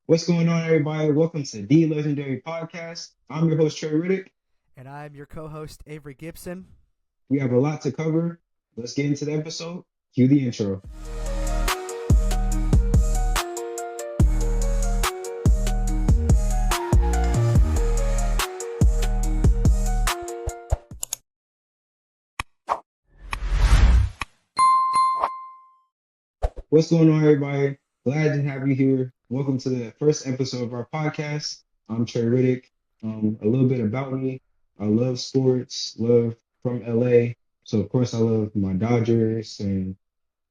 What's going on, everybody? Welcome to the Legendary Podcast. I'm your host, Trey Riddick. And I'm your co host, Avery Gibson. We have a lot to cover. Let's get into the episode. Cue the intro. What's going on, everybody? Glad to have you here. Welcome to the first episode of our podcast. I'm Trey Riddick. A little bit about me. I love sports, love from LA. So, of course, I love my Dodgers and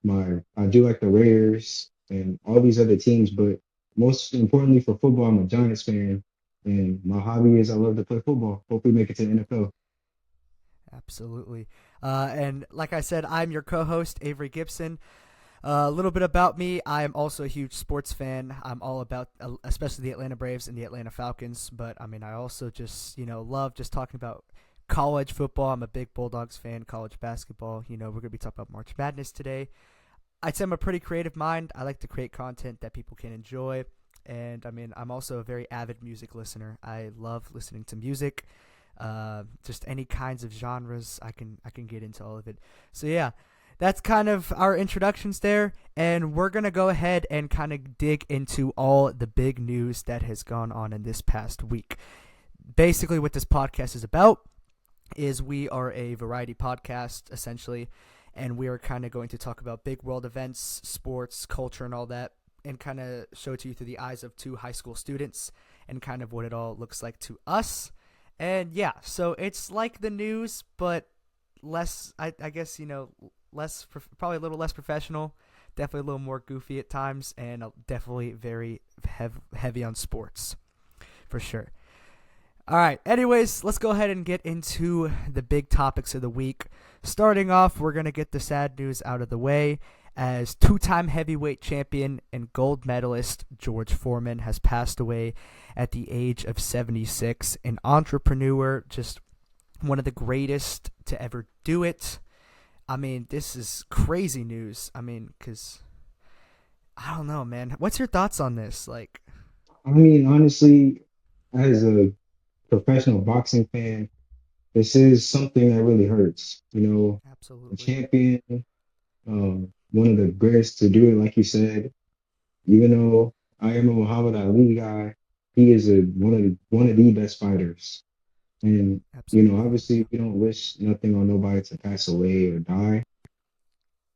I do like the Raiders and all these other teams, but most importantly for football, I'm a Giants fan, and my hobby is I love to play football. Hopefully, make it to the NFL. Absolutely. And like I said, I'm your co host, Avery Gibson. A little bit about me. I am also a huge sports fan. I'm all about, especially the Atlanta Braves and the Atlanta Falcons. But I mean, I also just, love just talking about college football. I'm a big Bulldogs fan, college basketball. We're going to be talking about March Madness today. I'd say I'm a pretty creative mind. I like to create content that people can enjoy. And I mean, I'm also a very avid music listener. I love listening to music, just any kinds of genres. I can get into all of it. So yeah, that's kind of our introductions there, and we're gonna go ahead and kind of dig into all the big news that has gone on in this past week. Basically, what this podcast is about is we are a variety podcast essentially, and we are kind of going to talk about big world events, sports, culture, and all that, and kind of show it to you through the eyes of two high school students and kind of what it all looks like to us. And yeah, so it's like the news, but less, I guess, less, probably a little less professional, definitely a little more goofy at times, and definitely very heavy on sports for sure. All right. Anyways, let's go ahead and get into the big topics of the week. Starting off, we're going to get the sad news out of the way as two-time heavyweight champion and gold medalist George Foreman has passed away at the age of 76. An entrepreneur, just one of the greatest to ever do it. I mean, this is crazy news. I mean, because I don't know, man. What's your thoughts on this? Like, I mean, honestly, as a professional boxing fan, this is something that really hurts. A absolutely. champion, one of the greatest to do it, like you said. Even though I am a Muhammad Ali guy, he is one of the best fighters. And Absolutely. obviously, we don't wish nothing on nobody to pass away or die,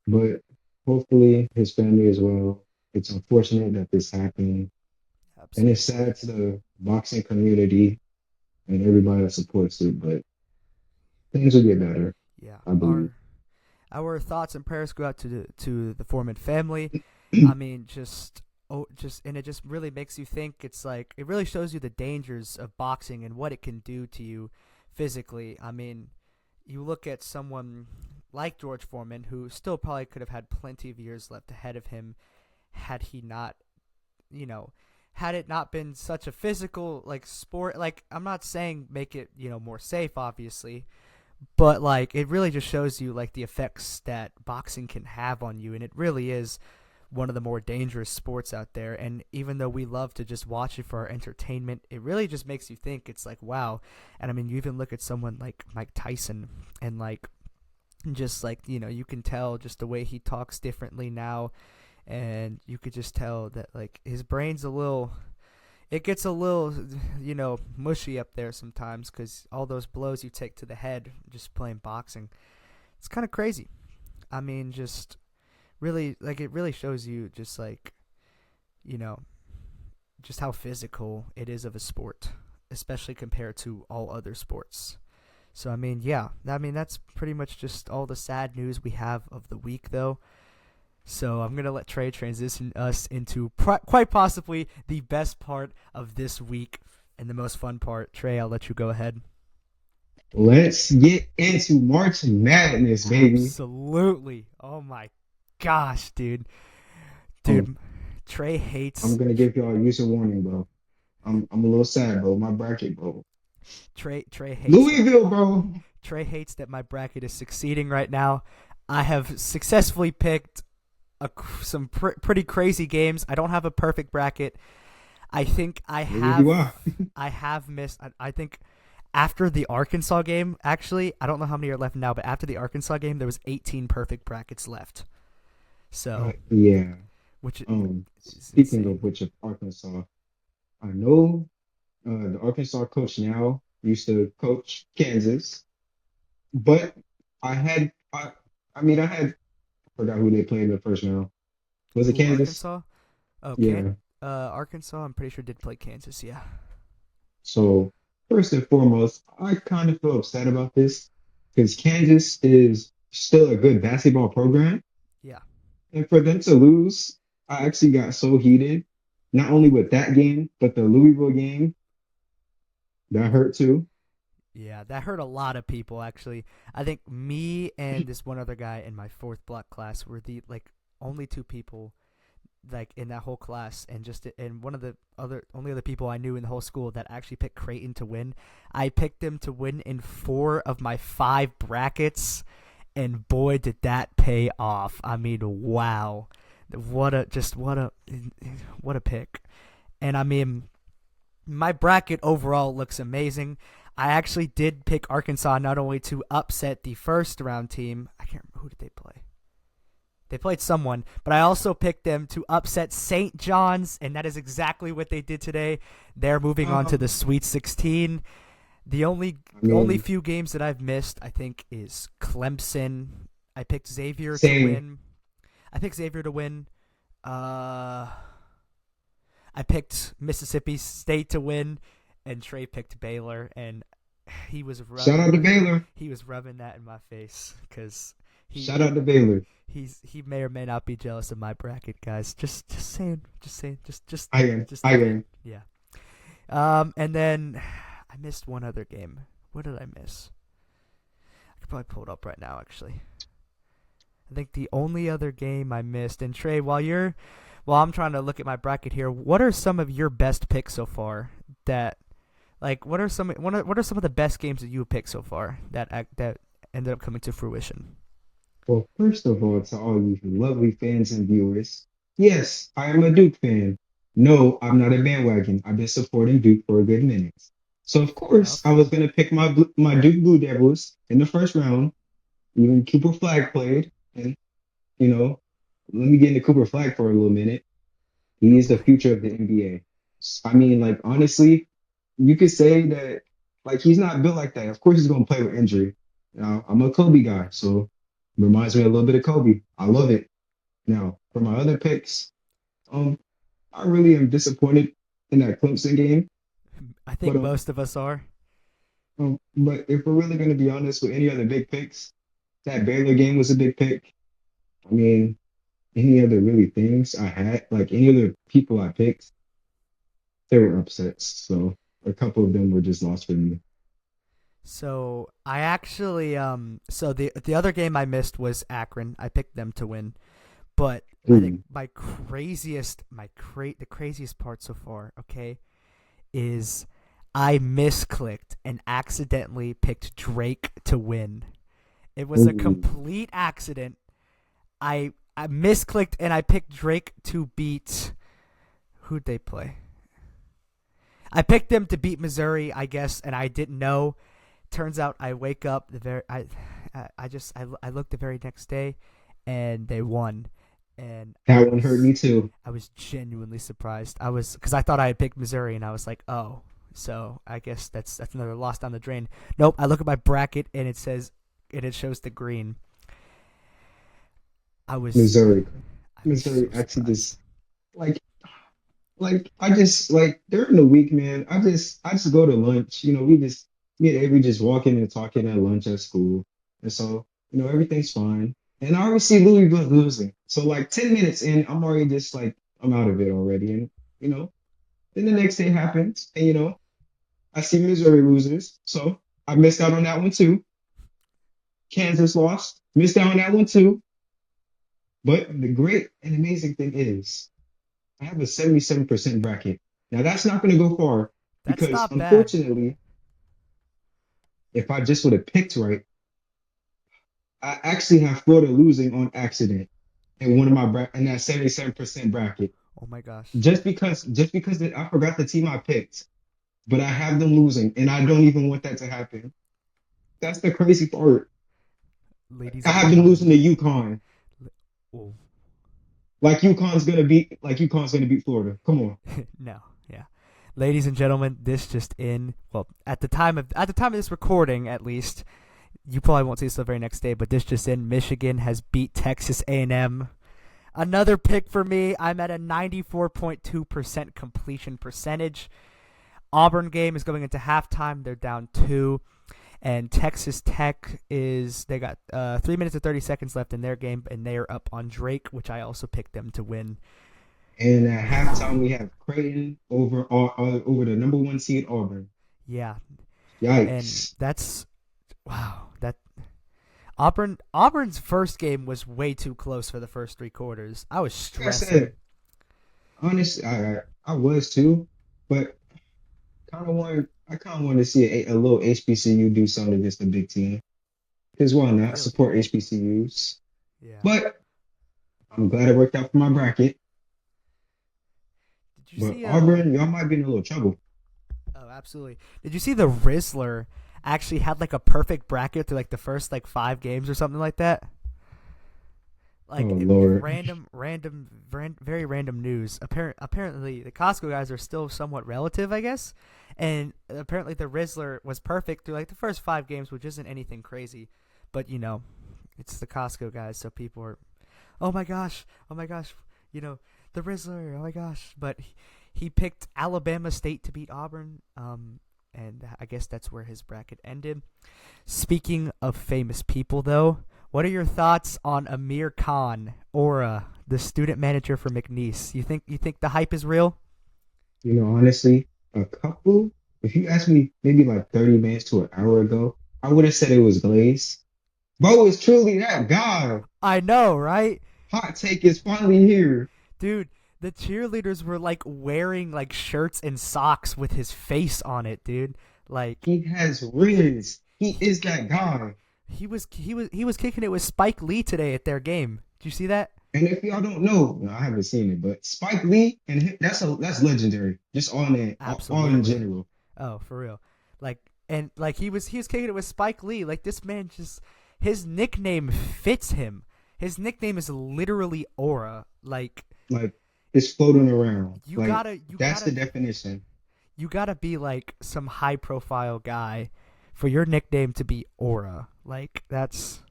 but hopefully his family as well. It's unfortunate that this happened, and it's Absolutely. sad to the boxing community and everybody that supports it. But things will get better, Yeah. I believe. Our thoughts and prayers go out to the Foreman family. I mean, and it just really makes you think. It's like it really shows you the dangers of boxing and what it can do to you physically. I mean, you look at someone like George Foreman, who still probably could have had plenty of years left ahead of him, had he not, you know, had it not been such a physical like sport. Like I'm not saying make it more safe, obviously, but like it really just shows you like the effects that boxing can have on you, and it really is one of the more dangerous sports out there. And even though we love to just watch it for our entertainment, it really just makes you think. It's like, wow. And I mean, you even look at someone like Mike Tyson, and like just like you can tell just the way he talks differently now, and you could just tell that like his brain's a little, it gets a little, mushy up there sometimes because all those blows you take to the head just playing boxing. It's kind of crazy. I mean, just really, like, it really shows you just like, you know, just how physical it is of a sport, especially compared to all other sports. So, I mean, yeah, I mean, that's pretty much just all the sad news we have of the week, though. So I'm gonna let Trey transition us into quite possibly the best part of this week and the most fun part. Trey, I'll let you go ahead. Let's get into March Madness, baby. Absolutely. Oh my gosh, dude. Um, Dude, Trey I'm hates gonna give y'all a user warning, bro. I'm a little sad, bro. My bracket, bro. Trey hates that Louisville, bro. Trey hates that my bracket is succeeding right now. I have successfully picked some pretty crazy games. I don't have a perfect bracket. I think Neither do I. I have missed. I think after the Arkansas game, actually, I don't know how many are left now, but after the Arkansas game, there was 18 perfect brackets left. So, Yeah. which is Speaking insane. of which, of Arkansas, I know the Arkansas coach now used to coach Kansas, but I had I forgot who they played in the first round. Was it Who, Kansas? Arkansas? Oh, Yeah. Arkansas. I'm pretty sure did play Kansas. Yeah. So first and foremost, I kind of feel upset about this because Kansas is still a good basketball program, Yeah. and for them to lose, I actually got so heated. Not only with that game, but the Louisville game that hurt too. Yeah, that hurt a lot of people actually. I think me and this one other guy in my fourth block class were the like only two people like in that whole class, and just and one of the other people I knew in the whole school that actually picked Creighton to win. I picked them to win in 4 of my 5 brackets, and boy did that pay off. I mean, wow. What a pick. And I mean, my bracket overall looks amazing. I actually did pick Arkansas not only to upset the first round team. I can't remember, who did they play? They played someone, but I also picked them to upset St. John's, and that is exactly what they did today. They're moving on to the Um, Sweet 16. The only I only mean, few games that I've missed, I think, is Clemson. I picked Xavier to same. win. I picked Xavier to win. Uh, I picked Mississippi State to win, and Trey picked Baylor, and he was Shout out rubbing to Baylor. he was rubbing that in my face because Shout out to Baylor. he may or may not be jealous of my bracket, guys. Just saying, I am. just I thinking. am. Yeah. And then I missed one other game. What did I miss? I could probably pull it up right now, actually. I think the only other game I missed. And Trey, while I'm trying to look at my bracket here, what are some of your best picks so far? That like what are some of the best games that you have picked so far that ended up coming to fruition? Well, first of all, to all you lovely fans and viewers, yes, I am a Duke fan. No, I'm not a bandwagon. I've been supporting Duke for a good minute. So of course, I Okay. was gonna pick my Duke Blue Devils in the first round. Even Cooper Flag played, and you know, let me get into Cooper Flag for a little minute. He Oh is the boy. future of the NBA. I mean, like honestly, you could say that like he's not built like that. Of course, he's gonna play with injury. Now, I'm a Kobe guy, so it reminds me a little bit of Kobe. I love it. Now, for my other picks, um, I really am disappointed in that Clemson game. I think But most of us are. but if we're really gonna be honest with any other big picks, that Baylor game was a big pick. I mean, any other really things I had, like any other people I picked, they were upsets. So a couple of them were just lost for me. So I actually so the other game I missed was Akron. I picked them to win. But I think Ooh, the craziest part so far, okay, is I misclicked and accidentally picked Drake to win. It was a ooh. complete accident. I misclicked and I picked Drake to beat, who'd they play? I picked them to beat Missouri, I guess, and I didn't know. Turns out I wake up the very I looked the very next day, and they won, and That one hurt me too. I was genuinely surprised. I was because I thought I had picked Missouri, and I was like, oh, so I guess that's another loss down the drain. Nope. I look at my bracket, and it shows the green. I was Missouri. I was so Missouri actually surprised. just like I just like during the week, man, I just go to lunch. Me and Avery just walking and talking at lunch at school. And so, everything's fine. And I already see Louisville losing. So like 10 minutes in, I'm already just like I'm out of it already. And you know, then the next day happens, and I see Missouri loses. So I missed out on that one too. Kansas lost. Missed out on that one too. But the great and amazing thing is I have a 77% bracket. Now that's not going to go far That's because not bad. unfortunately, if I just would have picked right, I actually have Florida losing on accident in one of my in that 77% bracket. Oh my gosh. I forgot the team I picked, but I have them losing, and I don't even want that to happen. That's the crazy part. Ladies I and have them losing gentlemen. to UConn. Oh, Like UConn's gonna beat Florida. Come on. no. Yeah. Ladies and gentlemen, this just in. Well, at the time of this recording, at least, you probably won't see this the very next day, but this just in: Michigan has beat Texas A&M. Another pick for me. I'm at a 94.2% completion percentage. Auburn game is going into halftime. They're down 2. And Texas Tech they got 3 minutes and 30 seconds left in their game, and they are up on Drake, which I also picked them to win. And at halftime, we have Creighton over the number one seed Auburn. Yeah, and Yikes! that's wow. Auburn's first game was way too close for the first 3 quarters. I was Like I stressing. said, honestly, I was too, but I kind of wanted to see a little HBCU do something against the big team. Because why not Really? support HBCUs? Yeah. But I'm glad it worked out for my bracket. Did you But see Auburn, y'all might be in a little trouble. Oh, absolutely. Did you see the Rizzler actually had like a perfect bracket through like the first like 5 games or something like that? Oh Like Lord. very random news. Apparently, the Costco guys are still somewhat relative, I guess, and apparently the Rizzler was perfect through like the first 5 games, which isn't anything crazy, but it's the Costco guys, so people are, oh my gosh, you know, the Rizzler, oh my gosh, but he picked Alabama State to beat Auburn, and I guess that's where his bracket ended. Speaking of famous people, though, what are your thoughts on Amir Khan, Aura, the student manager for McNeese? You think the hype is real? Honestly, a couple, if you asked me maybe like 30 minutes to an hour ago, I would have said it was Glaze. Bo is truly that guy. I know, right? Hot take is finally here. Dude, the cheerleaders were like wearing like shirts and socks with his face on it, dude. Like He has Riz. He is that guy. he was kicking it with Spike Lee today at their game. Did you see that? And if y'all don't know, I haven't seen it, but Spike Lee and that's legendary. Just all in Absolutely. general. Oh, for real. Like and like he was kicking it with Spike Lee. Like this man just his nickname fits him. His nickname is literally Aura. Like Like it's floating around. you Like gotta you that's the gotta definition. you gotta be like some high profile guy for your nickname to be Aura. Like that's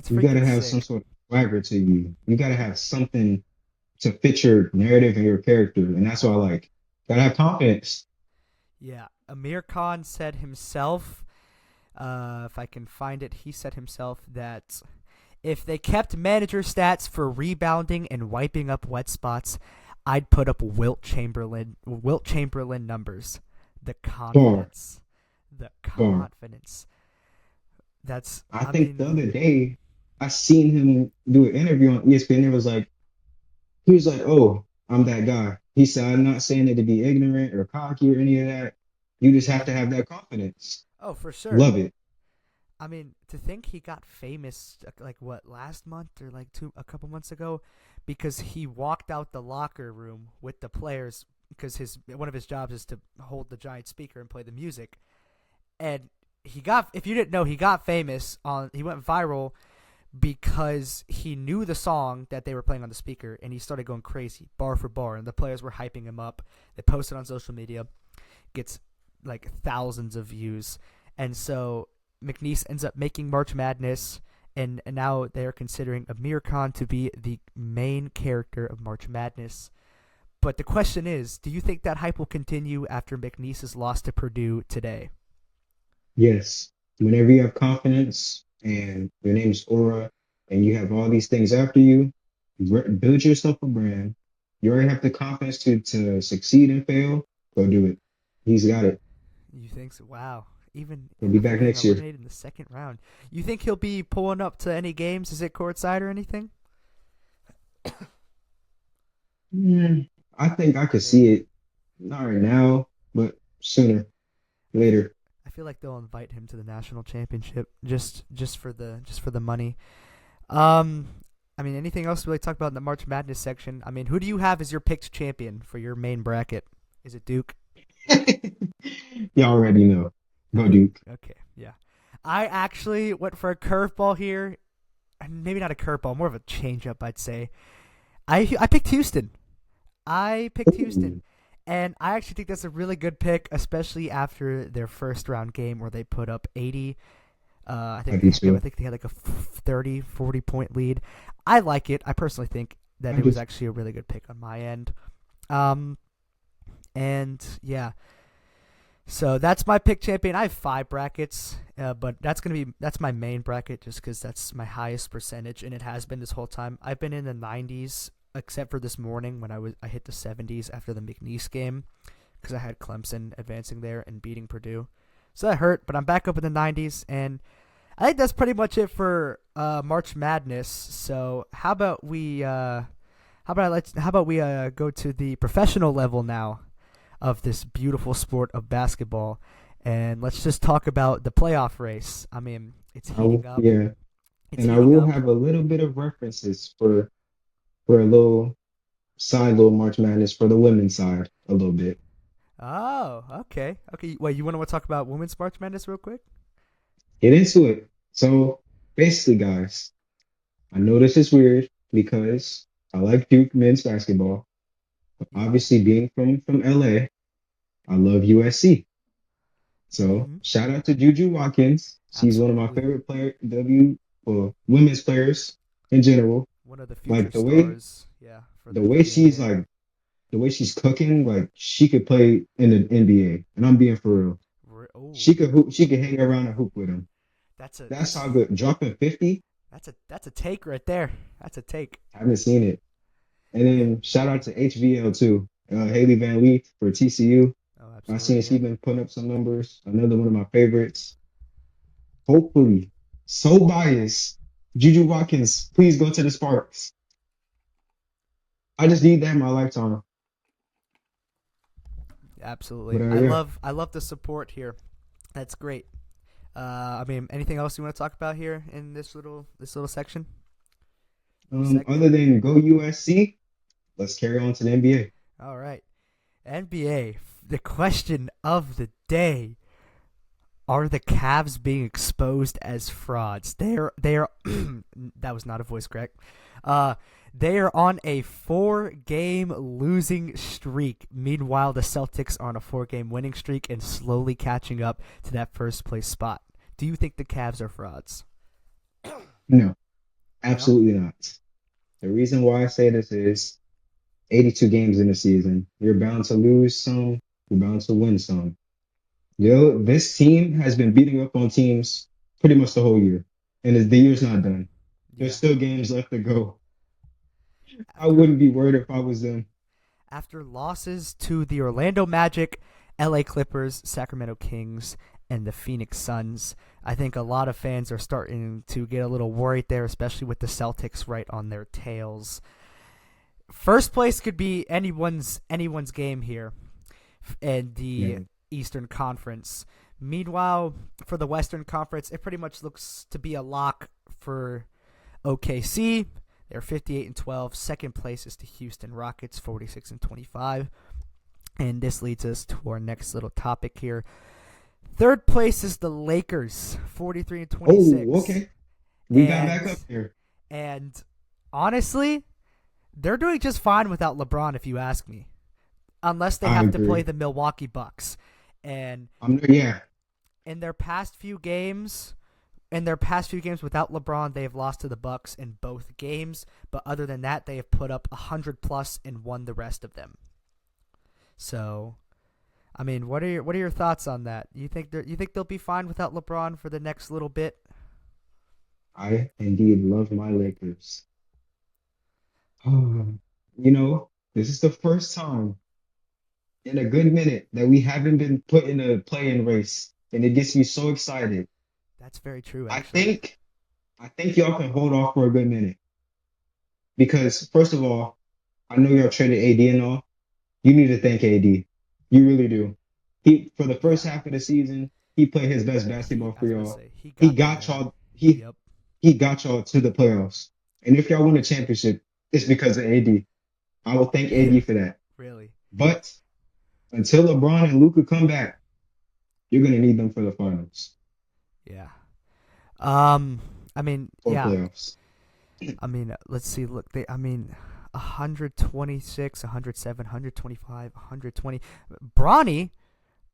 You gotta freaking have some sick. sort of swagger to you. You gotta have something to fit your narrative and your character, and that's why I like. Gotta have confidence. Yeah. Amir Khan said himself, if I can find it, he said himself that if they kept manager stats for rebounding and wiping up wet spots, I'd put up Wilt Chamberlain numbers. The Bar, confidence. The bar. confidence. That's I I think the mean, other day I seen him do an interview on ESPN. It was like he was like, "Oh, I'm that guy." He said, "I'm not saying it to be ignorant or cocky or any of that. You just have to have that confidence. oh, for sure. Love it." I mean, to think he got famous like what last month or like a couple months ago because he walked out the locker room with the players because his one of his jobs is to hold the giant speaker and play the music. And he got if you didn't know, he got famous on he went viral because he knew the song that they were playing on the speaker and he started going crazy bar for bar and the players were hyping him up. They posted on social media, gets like thousands of views. And so McNeese ends up making March Madness, and now they are considering Amir Khan to be the main character of March Madness. But the question is, do you think that hype will continue after McNeese's loss to Purdue today? Yes. Whenever you have confidence and your name is Aura and you have all these things after you, build yourself a brand. You already have the confidence to succeed and fail. Go do it. He's got it. You think so? Wow. Even He'll be after back getting next year. eliminated in the second round, you think he'll be pulling up to any games? Is it courtside or anything? Mm, I think I could see Maybe. it. Not right now, but sooner, later. I feel like they'll invite him to the national championship just for the money. Um, I mean, anything else to really talk about in the March Madness section? I mean, who do you have as your picked champion for your main bracket? Is it Duke? You already know. Go I Duke. okay, yeah. I actually went for a curveball here. Maybe not a curveball, more of a changeup, I'd say. I picked Houston. I picked Houston, Ooh, and I actually think that's a really good pick, especially after their first round game where they put up 80. I I think do I too. think they had like a 30, 40 point lead. I like it. I personally think that I it was just actually a really good pick on my end. Um, and yeah, so that's my pick champion. I have 5 brackets, but that's my main bracket just because that's my highest percentage, and it has been this whole time. I've been in the 90s, except for this morning when I hit the 70s after the McNeese game because I had Clemson advancing there and beating Purdue. So that hurt, but I'm back up in the 90s, and I think that's pretty much it for March Madness. So how about we go to the professional level now of this beautiful sport of basketball, and let's just talk about the playoff race. I mean, it's heating up. yeah, It's and I heating will up. have a little bit of references for a little side little March Madness for the women's side a little bit. Oh, okay, okay. Wait, you want to talk about women's March Madness real quick? Get into it. So basically, guys, I know this is weird because I like Duke men's basketball. Yep. Obviously, being from LA, I love USC. So Mm-hmm. shout out to Juju Watkins. She's one of my Absolutely. favorite women's players in general. One of the future Like the way stars. Yeah, for the the way she's WNBA. like the way she's cooking, like she could play in the NBA. And I'm being for real. Oh, She could hoop, she could hang around and hoop with him. that's a That's how good. Dropping 50, that's a take right there. That's a take. haven't seen it. And Yeah. then shout out to HVL too. Haley Van Leef for TCU. Oh, I seen absolutely. she Yeah. been putting up some numbers. Another one of my favorites. Hopefully, so biased. Juju Watkins, please go to the Sparks. I just need that in my lifetime. Absolutely. But yeah, I love the support here. That's great. I mean, anything else you want to talk about here in this little section segment? other than go USC, let's carry on to the NBA. All right. NBA. The question of the day: are the Cavs being exposed as frauds? They are. That was not a voice crack. Uh, they are on a 4-game losing streak. Meanwhile, the Celtics are on a 4-game winning streak and slowly catching up to that first place spot. Do you think the Cavs are frauds? No, No. absolutely not. The reason why I say this is 82 games in the season. You're bound to lose some, you're bound to win some. This team has been beating up on teams pretty much the whole year, and the year's not done. There's Yeah. still games left to go. I After wouldn't be worried if I was them. after losses to the Orlando Magic, LA Clippers, Sacramento Kings, and the Phoenix Suns, I think a lot of fans are starting to get a little worried there, especially with the Celtics right on their tails. First place could be anyone's game here in the Yeah, Eastern Conference. Meanwhile, for the Western Conference, it pretty much looks to be a lock for OKC. They're 58 and 12. Second place is the Houston Rockets, 46 and 25. And this leads us to our next little topic here. Third place is the Lakers, 43 and oh, 26. okay. We got And back up here. and honestly, they're doing just fine without LeBron if you ask me. Unless they I have to play agree. the Milwaukee Bucks. And Yeah, in their past few games, in their past few games without LeBron, they have lost to the Bucks in both games. But other than that, they have put up 100 plus and won the rest of them. So, I mean, what are your thoughts on that? You think they'll be fine without LeBron for the next little bit? I indeed love my Lakers. This is the first time in a good minute that we haven't been put in a play-in race, and it gets me so excited. That's very true, I actually. think I think y'all can hold off for a good minute because first of all, I know y'all traded AD and all. You need to thank AD. You really do. He for the first Yeah, half of the season, he played his best he. basketball I for was about to y'all. say he He got them got there. y'all. He Yep. he got y'all to the playoffs. And if y'all win a championship, it's because of AD. I will thank AD for that. Really. But until LeBron and Luka come back, you're gonna need them for the finals Yeah. Um. I mean, or yeah. playoffs. I mean, let's see. Look, they. I mean, 126, 107, 125, 120. Bronny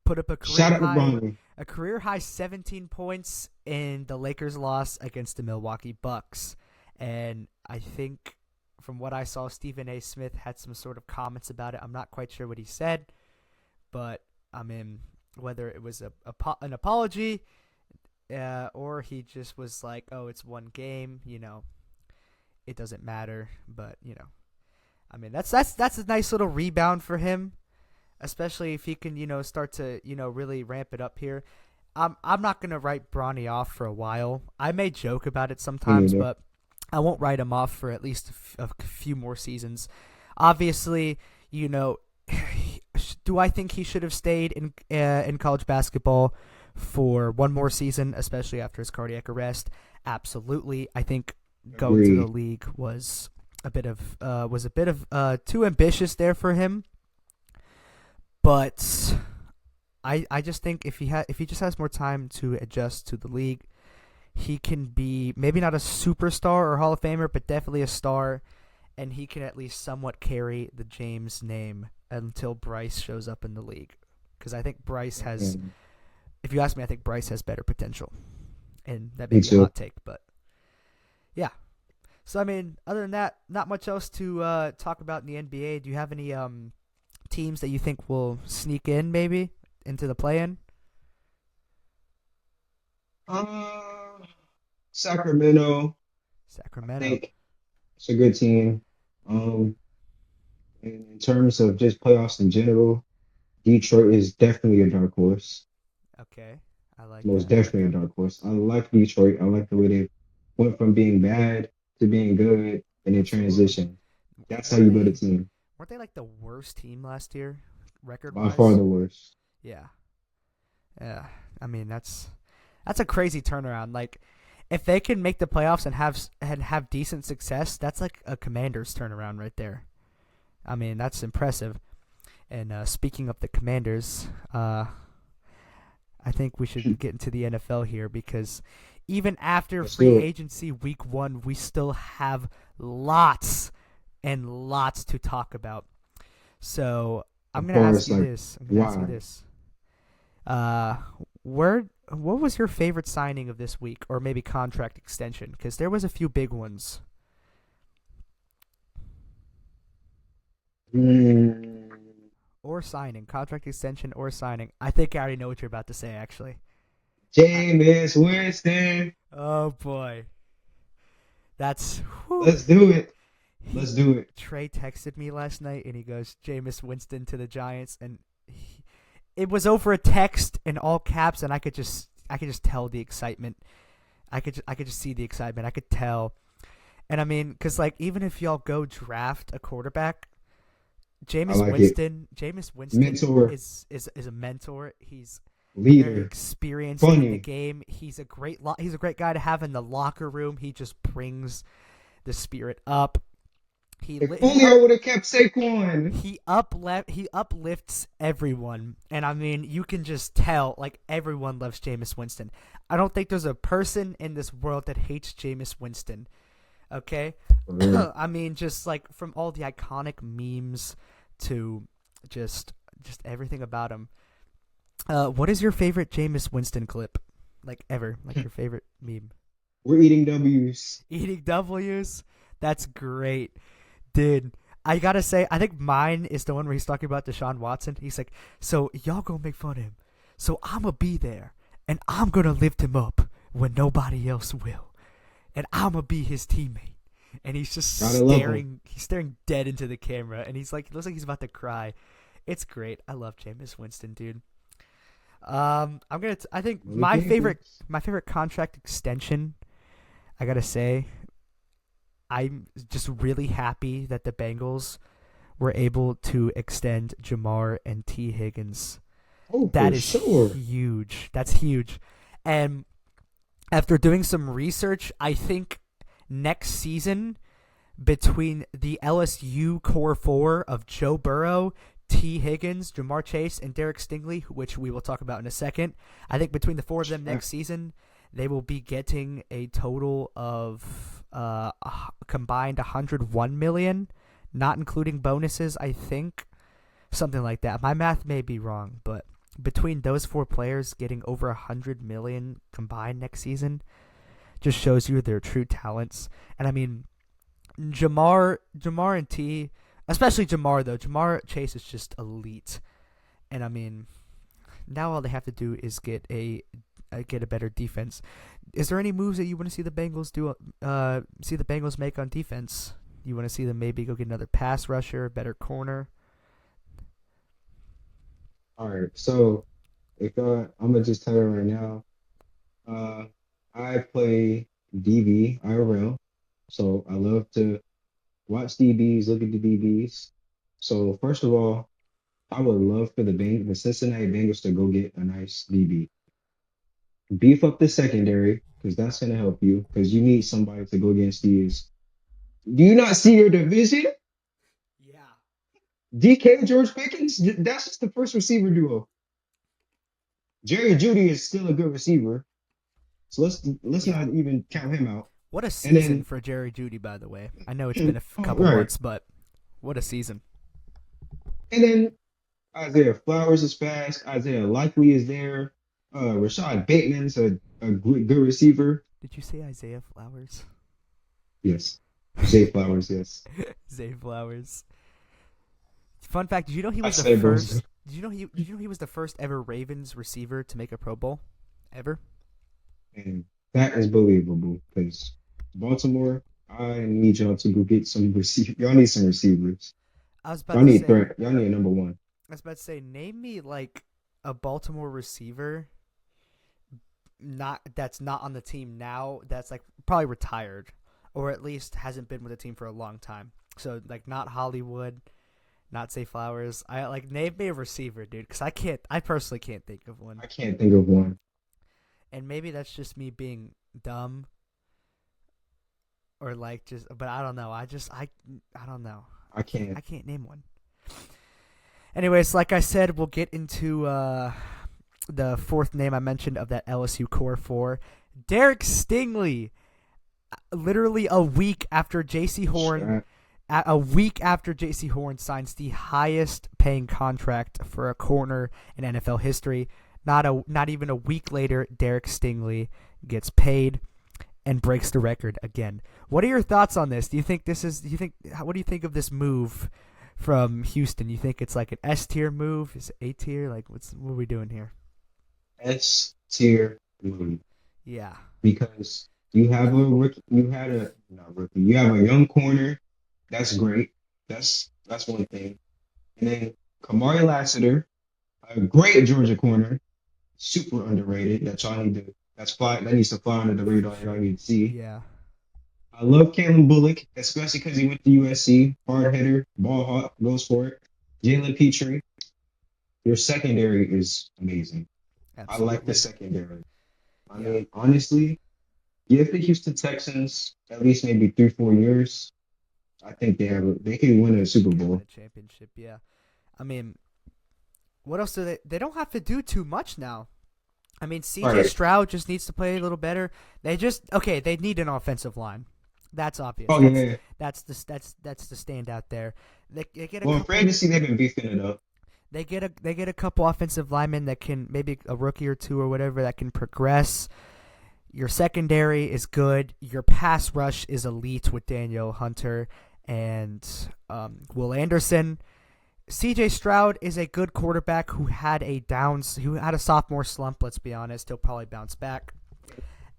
put up Shout out to Bronny. a career high 17 points in the Lakers' loss against the Milwaukee Bucks, and I think from what I saw, Stephen A. Smith had some sort of comments about it. I'm not quite sure what he said, but I mean, whether it was an apology, or he just was like, "Oh, it's one game," it doesn't matter. But I mean, that's a nice little rebound for him, especially if he can start to really ramp it up here. I'm not gonna write Bronny off for a while. I may joke about it Me sometimes, neither. but I won't write him off for at least a few more seasons. Obviously, do I think he should have stayed in college basketball for one more season, especially after his cardiac arrest? Absolutely. I think going to the Agreed. league was a bit of too ambitious there for him. But I just think if he just has more time to adjust to the league, he can be maybe not a superstar or Hall of Famer, but definitely a star, and he can at least somewhat carry the James name until Bryce shows up in the league. Because I think Bryce has, And if you ask me, I think Bryce has better potential, and that may me be a too. hot take, but yeah. So I mean, other than that, not much else to talk about in the NBA. Do you have any teams that you think will sneak in maybe into the play-in? Uh, Sacramento, I Sacramento. think it's a good team. Um, in terms of just playoffs in general, Detroit is definitely a dark horse. Okay, I like Most that. I like definitely a that. dark horse. I like Detroit. I like the way they went from being bad to being good and then Absolutely. transition. That's how Weren't you build a they team. weren't they like the worst team last year, record By far wise? the worst. Yeah. Yeah. I mean that's a crazy turnaround. Like if they can make the playoffs and have decent success, that's like a Commanders turnaround right there. I mean that's impressive. And speaking of the Commanders, I think we should get into the NFL here because even after Let's free do it. agency week 1, we still have lots and lots to talk about. So I'm Of gonna ask course, you like this. I'm gonna ask you why? this. Uh, where? What was your favorite signing of this week, or maybe contract extension? Because there was a few big ones. Hmm. Or signing, contract extension, or signing. I think I already know what you're about to say. Actually, I, Jameis Winston. oh boy, that's whew. Let's do it. He Let's do it. Trey texted me last night and he goes, Jameis Winston to the Giants, and it was over a text in all caps, and I could just tell the excitement. I could just see the excitement. I could tell, and I mean, because like even if y'all go draft a quarterback, I Jameis like it. Winston, Jameis Winston Mentor, is a mentor. He's very leader, experienced in the funny. game. He's a great guy to have in the locker room. He just brings the spirit up. He If li- he only I up would have kept Saquon. he uplifts everyone, and I mean you can just tell like everyone loves Jameis Winston. I don't think there's a person in this world that hates Jameis Winston. Okay, For real. I mean just like from all the iconic memes to just everything about him. What is your favorite Jameis Winston clip? Like ever? Like your favorite meme? We're eating W's. Eating W's. That's great. Dude, I gotta say, I think mine is the one where he's talking about Deshaun Watson. He's like, so y'all gonna make fun of him. So I'm gonna be there, and I'm gonna lift him up when nobody else will. And I'm gonna be his teammate. And he's just Gotta love him. he's staring dead into the camera, and he's like, it looks like he's about to cry. It's great. I love Jameis Winston, dude. I think Well, the Panthers. my favorite contract extension, I gotta say, I'm just really happy that the Bengals were able to extend Jamar and T. Higgins. Oh, That for is sure. huge. That's huge. And after doing some research, I think next season between the LSU core four of Joe Burrow, T. Higgins, Jamar Chase, and Derek Stingley, which we will talk about in a second. I think between the four of them next season, they will be getting a total of combined $101 million, not including bonuses, I think. Something like that. My math may be wrong, but between those four players getting over $100 million combined next season just shows you their true talents. And I mean, Jamar and T, especially Jamar though. Jamar Chase is just elite. And I mean, now all they have to do is get a better defense. Is there any moves that you want to see the Bengals do? See the Bengals make on defense? You want to see them maybe go get another pass rusher, better corner? All right, so if I'm gonna just tell you right now, I play DB IRL, so I love to watch DBs, look at the DBs. So first of all, I would love for the Cincinnati Bengals to go get a nice DB. Beef up the secondary because that's gonna help you because you need somebody to go against these. Do you not see your division? Yeah. DK George Pickens, that's just the first receiver duo. Jerry Jeudy is still a good receiver, so let's not even count him out. What a season for Jerry Jeudy, by the way. I know it's been a couple months, but what a season. And then Isaiah Flowers is fast. Isaiah Likely is there. Rashad Bateman's a good receiver. Did you say Isaiah Flowers? Yes. Zay Flowers, yes. Zay Flowers. Fun fact: did you know he was the first? Did you know he was the first ever Ravens receiver to make a Pro Bowl, ever? And that is believable because Baltimore, I need y'all to go get some receivers. Y'all need some receivers. Y'all need a number one. I was about to say, name me like a Baltimore receiver. That's not on the team now. That's like probably retired, or at least hasn't been with the team for a long time. So like not Hollywood. Not Zay Flowers. Name me a receiver, dude, because I personally can't think of one. I can't think of one. And maybe that's just me being dumb. Or but I don't know. I don't know. I can't name one. Anyways, like I said, we'll get into the fourth name I mentioned of that LSU core four. Derek Stingley. Literally a week after J.C. Horn. A week after J.C. Horn signs the highest paying contract for a corner in NFL history, not even a week later, Derek Stingley gets paid and breaks the record again. What are your thoughts on this? What do you think of this move from Houston? You think it's like an S tier move? Is it A tier? Like what are we doing here? S tier move. Yeah. Because you have you have a young corner. That's great. That's one thing. And then Kamari Lassiter, a great Georgia corner, super underrated. That needs to fly under the radar. Y'all need to see. Yeah. I love Kalen Bullock, especially because he went to USC. Hard hitter, ball hawk, goes for it. Jalen Petrie, your secondary is amazing. Absolutely. I like the secondary. I mean, honestly, give the Houston Texans at least maybe 3-4 years. I think they can win a Super Bowl. A championship, yeah. I mean, what else do they don't have to do too much now. I mean, CJ Stroud just needs to play a little better. They need an offensive line. That's obvious. Oh yeah. That's the standout there. They get in free agency they've been beefing it up. They get a couple offensive linemen that can, maybe a rookie or two or whatever, that can progress. Your secondary is good. Your pass rush is elite with Daniel Hunter and Will Anderson. CJ Stroud is a good quarterback who had a sophomore slump, let's be honest. He'll probably bounce back.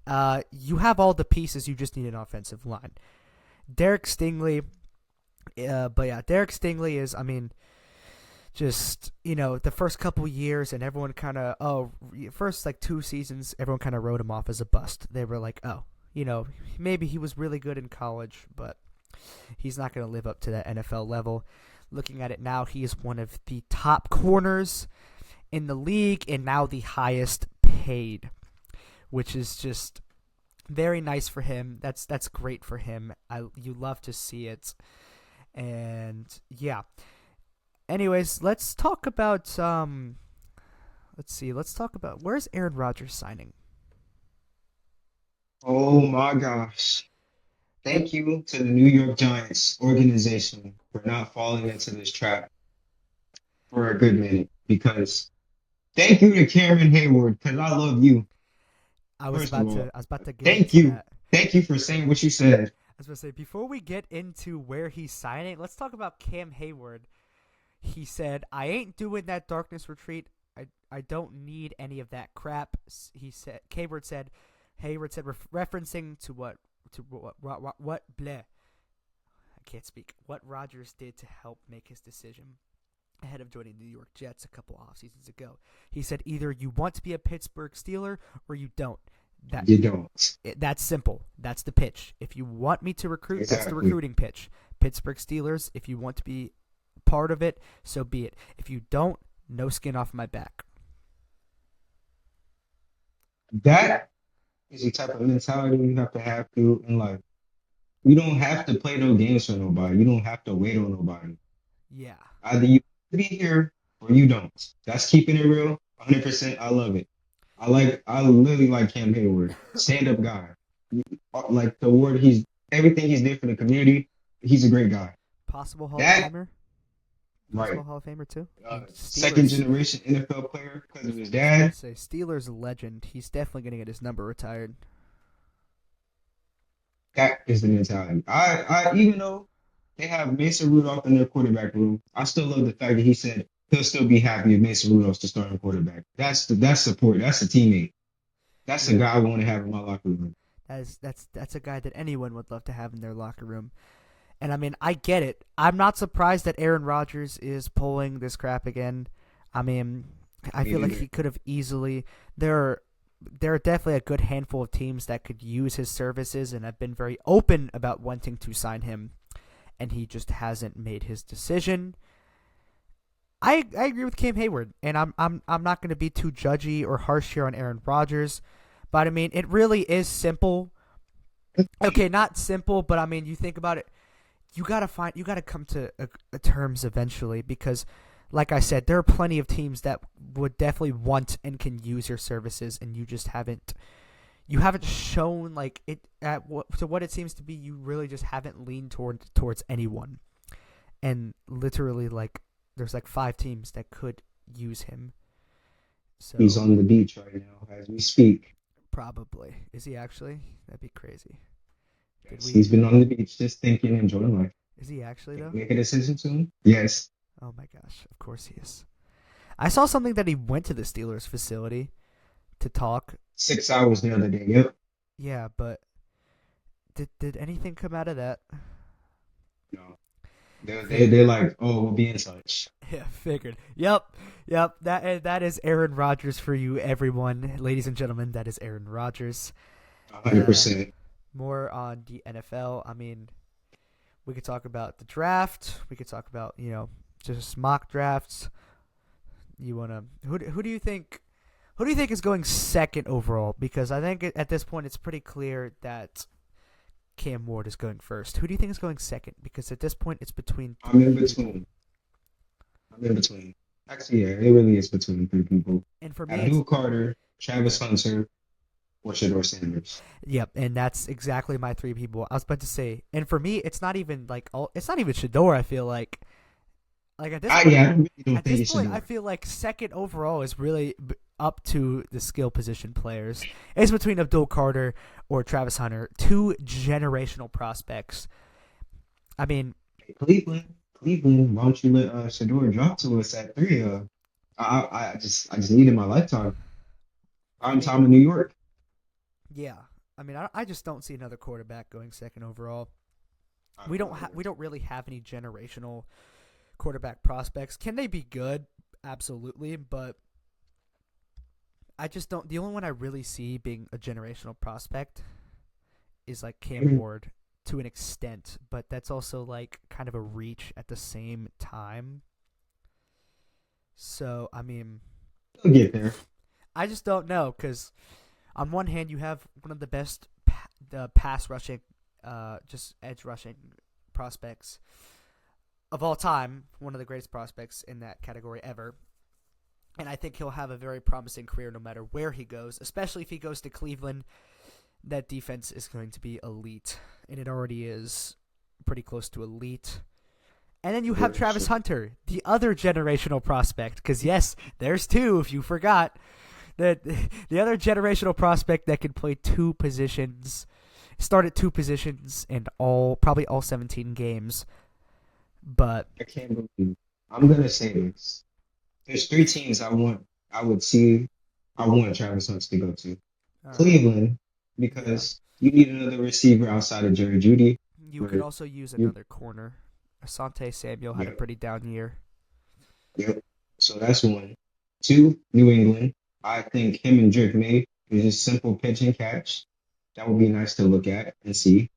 You have all the pieces, you just need an offensive line. Derek Stingley is, I mean, just, the first couple years, and everyone kind of, first 2 seasons, everyone kind of wrote him off as a bust. They were like, maybe he was really good in college, but he's not going to live up to that NFL level. Looking at it now, he is one of the top corners in the league and now the highest paid, which is just very nice for him. That's great for him. You love to see it. And yeah. Anyways, let's talk about let's see. Let's talk about where's Aaron Rodgers signing? Oh my gosh. And Thank you to the New York Giants organization for not falling into this trap for a good minute. Because thank you to Cameron Hayward, because I love you, first of all. I was about to get Thank into you. that. Thank you for saying what you said. I was going to say, before we get into where he's signing, let's talk about Cam Hayward. He said, I ain't doing that darkness retreat. I don't need any of that crap. He said, Hayward said, referencing to what, bleh. I can't speak. What Rodgers did to help make his decision ahead of joining the New York Jets a couple off seasons ago. He said, either you want to be a Pittsburgh Steeler or you don't. You don't. That's simple. That's the pitch. If you want me to recruit, that's the Exactly. recruiting pitch. Pittsburgh Steelers, if you want to be part of it, so be it. If you don't, no skin off my back. That is the type of mentality you have to in life. You don't have to play no games for nobody. You don't have to wait on nobody. Yeah. Either you be here or you don't. That's keeping it real. 100%. I love it. I literally like Cam Hayward. Stand up guy. Like the word everything he's did for the community. He's a great guy. Possible Hall of That Famer? right. Possible Hall of Famer too? And Second generation NFL player because of his I dad. say Steelers legend. He's definitely going to get his number retired. That is the mentality. I even though they have Mason Rudolph in their quarterback room, I still love the fact that he said he'll still be happy if Mason Rudolph's the starting quarterback. That's support. That's a teammate. That's a Yeah. guy I want to have in my locker room. That's a guy that anyone would love to have in their locker room. And I mean, I get it. I'm not surprised that Aaron Rodgers is pulling this crap again. I mean, I feel like he could have easily. There are definitely a good handful of teams that could use his services and have been very open about wanting to sign him, and he just hasn't made his decision. I agree with Cam Hayward, and I'm not going to be too judgy or harsh here on Aaron Rodgers, but I mean, it really is simple. Okay, not simple, but I mean, you think about it. You gotta come to a terms eventually because, like I said, there are plenty of teams that would definitely want and can use your services, and you just haven't. You haven't shown like it to what it seems to be. You really just haven't leaned towards anyone, and literally like there's like 5 teams that could use him. So He's on the beach right now as we speak. probably is he actually? That'd be crazy. Yes, he's been on the beach just thinking, enjoying life. Is he actually though? Make a decision soon? Yes. Oh my gosh, of course he is. I saw something that he went to the Steelers facility to talk. 6 hours the other day. Yep. Yeah, but did anything come out of that? No. They're like, oh, we'll be in touch. Yeah, figured. Yep. That is Aaron Rodgers for you, everyone, ladies and gentlemen. That is Aaron Rodgers. 100%. More on the NFL. I mean, we could talk about the draft. We could talk about just mock drafts. You wanna who do you think? Who do you think is going second overall? Because I think at this point it's pretty clear that Cam Ward is going first. Who do you think is going second? Because at this point it's between. I'm in between. Actually, yeah, it really is between 3 people. And for me, Abdul Carter, Travis Hunter, or Shedeur Sanders. yep, and that's exactly my 3 people. I was about to say, and for me, it's not even it's not even Shedeur. I feel like at this point, I really don't at think this it's point, I Shedeur. feel like second overall is really up to the skill position players. It's between Abdul Carter or Travis Hunter, 2 generational prospects. I mean, Cleveland, why don't you let Shedeur drop to us at 3? I just need in my lifetime. I'm Tom in New York. yeah. I mean, I just don't see another quarterback going second overall. We don't really have any generational quarterback prospects. Can they be good? Absolutely, but I just don't. The only one I really see being a generational prospect is like Cam Ward to an extent, but that's also like kind of a reach at the same time. So I mean, We'll get there. I just don't know because on one hand you have one of the best the pass rushing, just edge rushing prospects of all time. One of the greatest prospects in that category ever. And I think he'll have a very promising career no matter where he goes, especially if he goes to Cleveland. That defense is going to be elite, and it already is pretty close to elite. And then you have Travis Hunter, the other generational prospect, because yes, there's two if you forgot. The other generational prospect that can play two positions, start at two positions in probably all 17 games. But I can't believe I'm gonna say this. There's three teams I want Travis Hunter to go to. Cleveland, because you need another receiver outside of Jerry Jeudy. You could also use another corner. Asante Samuel had a pretty down year. Yep. So that's one. Two, New England. I think him and Drake May is just simple pitch and catch. That would be nice to look at and see.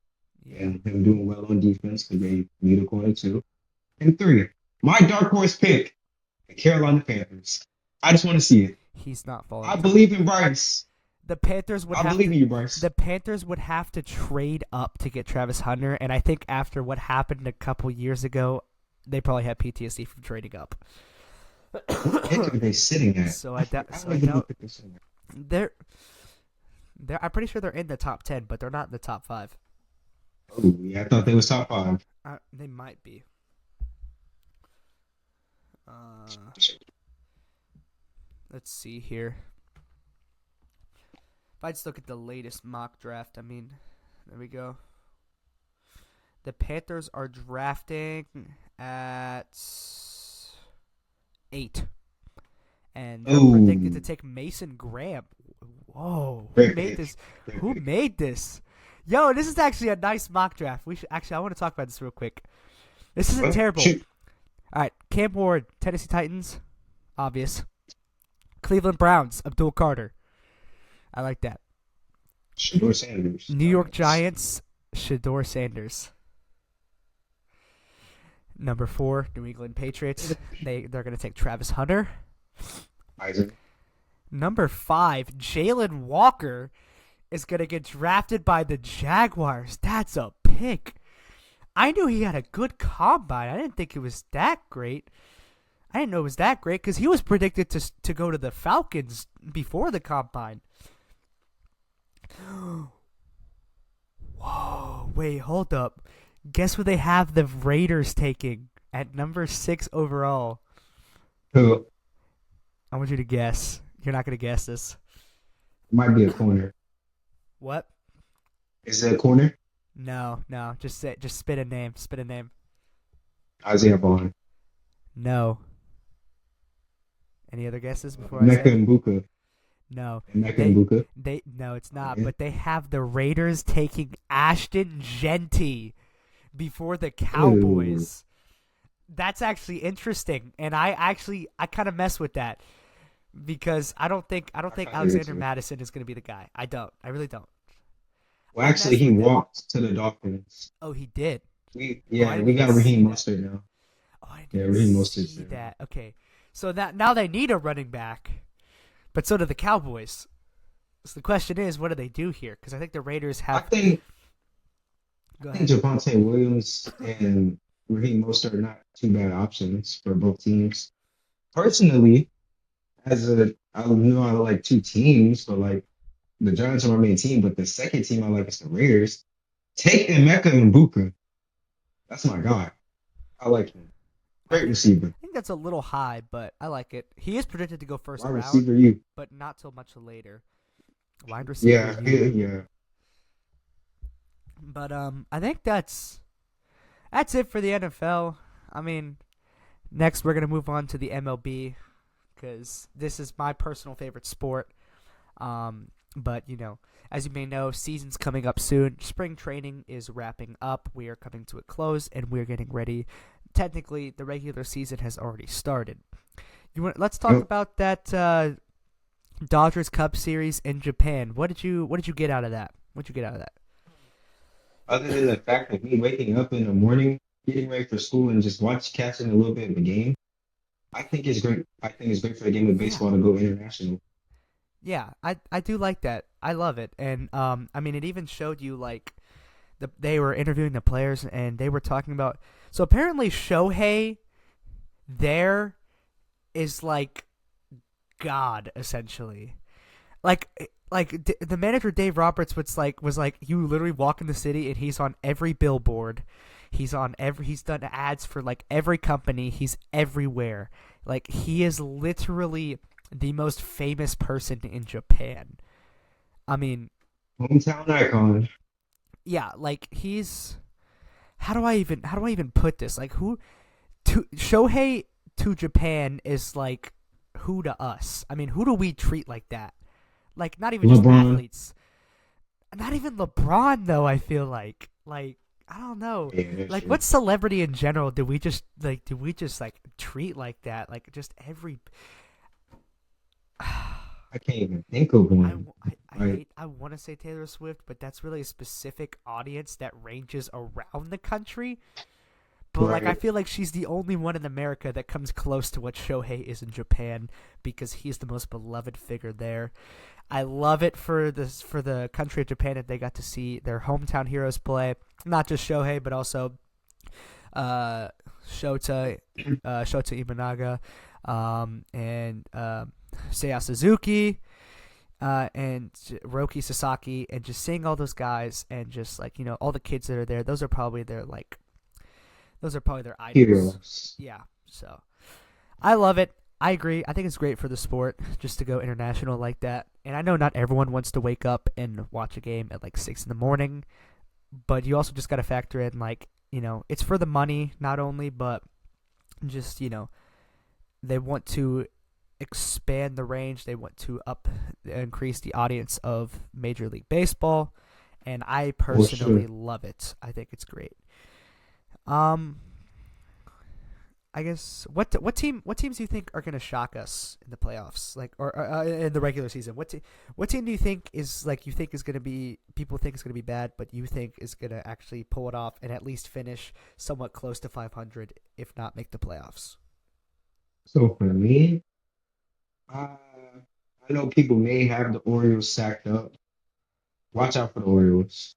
Yeah. And him doing well on defense because they need a corner too. And three, my dark horse pick, the Carolina Panthers. I just want to see it. He's not falling. I believe in Bryce. The Panthers would I believe in you, Bryce. The Panthers would have to trade up to get Travis Hunter, and I think after what happened a couple years ago, they probably had PTSD from trading up. What are they sitting at? So I doubt. They're. I'm pretty sure they're in the top 10, but they're not in the top 5. Oh yeah, I thought they was top 5. They might be. Let's see here. If I just look at the latest mock draft, I mean, there we go. The Panthers are drafting at 8. And they're predicted to take Mason Graham. Whoa. Who made this? Yo, this is actually a nice mock draft. I want to talk about this real quick. This isn't terrible. All right, Cam Ward, Tennessee Titans, obvious. Cleveland Browns, Abdul Carter. I like that. Shedeur Sanders. New York Giants, Shedeur Sanders. Number 4, New England Patriots. They're going to take Travis Hunter. Isaac. Number 5, Jalen Walker is going to get drafted by the Jaguars. That's a pick. I knew he had a good combine. I didn't think it was that great. I didn't know it was that great because he was predicted to go to the Falcons before the combine. Whoa, wait, hold up. Guess who they have the Raiders taking at number 6 overall? Who? I want you to guess. You're not going to guess this. Might be a corner. What? Is it a corner? No. Just spit a name. Spit a name. Isaiah Vaughn. No. Any other guesses before Mecca and Buka. No. Mecca and Buka. No, it's not. But they have the Raiders taking Ashton Jeanty before the Cowboys. Ooh. That's actually interesting, and I kind of mess with that because I don't think Alexander Mattison is going to be the guy. I really don't. Well, actually, he walked to the Dolphins. Oh, he did. We got Raheem Mostert now. Oh, I didn't Raheem see Mostert that. Okay, so now they need a running back, but so do the Cowboys. So the question is, what do they do here? Because I think the Raiders have. I think Javonte Williams and Raheem Mostert are not too bad options for both teams. Personally, I like two teams, but like the Giants are my main team, but the second team I like is the Raiders. Take Emeka and Buka. That's my guy. I like him. Great receiver. I think that's a little high, but I like it. He is predicted to go first round, receiver, but not till much later. Wide receiver. Yeah. But I think that's it for the NFL. I mean, next we're gonna move on to the MLB because this is my personal favorite sport. But as you may know, season's coming up soon. Spring training is wrapping up. We are coming to a close, and we're getting ready. Technically, the regular season has already started. Let's talk about that Dodgers Cup Series in Japan. What did you get out of that? What'd you get out of that? Other than the fact of me waking up in the morning, getting ready for school, and just catching a little bit of the game, I think it's great. I think it's great for the game of baseball to go international. Yeah, I do like that. I love it. And I mean, it even showed you like they were interviewing the players and they were talking about. So apparently Shohei there is like God essentially. Like the manager Dave Roberts was like you literally walk in the city and he's on every billboard. He's done ads for like every company. He's everywhere. Like he is literally the most famous person in Japan. I mean, Hometown icon. yeah, like he's how do I even put this? Like who to Shohei to Japan is like who to us? I mean, who do we treat like that? Like not even just LeBron. athletes. Not even LeBron though, I feel like I don't know. Yeah, that's Like true. what celebrity in general do we just treat like that? Like just every I can't even think of I, one. w- I Like, hate I want to say Taylor Swift, but that's really a specific audience that ranges around the country. But like I right. feel like she's the only one in America that comes close to what Shohei is in Japan because he's the most beloved figure there. I love it for the country of Japan that they got to see their hometown heroes play. Not just Shohei, but also uh, Shota Shota Imanaga, and Seiya Suzuki, and Roki Sasaki, and just seeing all those guys and just like all the kids that are there. Those are probably their idols. Heroes. Yeah. So I love it. I agree. I think it's great for the sport just to go international like that. And I know not everyone wants to wake up and watch a game at like 6 in the morning, but you also just got to factor in like it's for the money not only, but just they want to expand the range. They want to increase the audience of Major League Baseball, and I For personally sure. love it. I think it's great. Um, I guess what teams do you think are going to shock us in the playoffs, like or in the regular season? What team do you think is like you think is going to be people think is going to be bad, but you think is going to actually pull it off and at least finish somewhat close to 500, if not make the playoffs? So for me, I know people may have the Orioles stacked up. Watch out for the Orioles.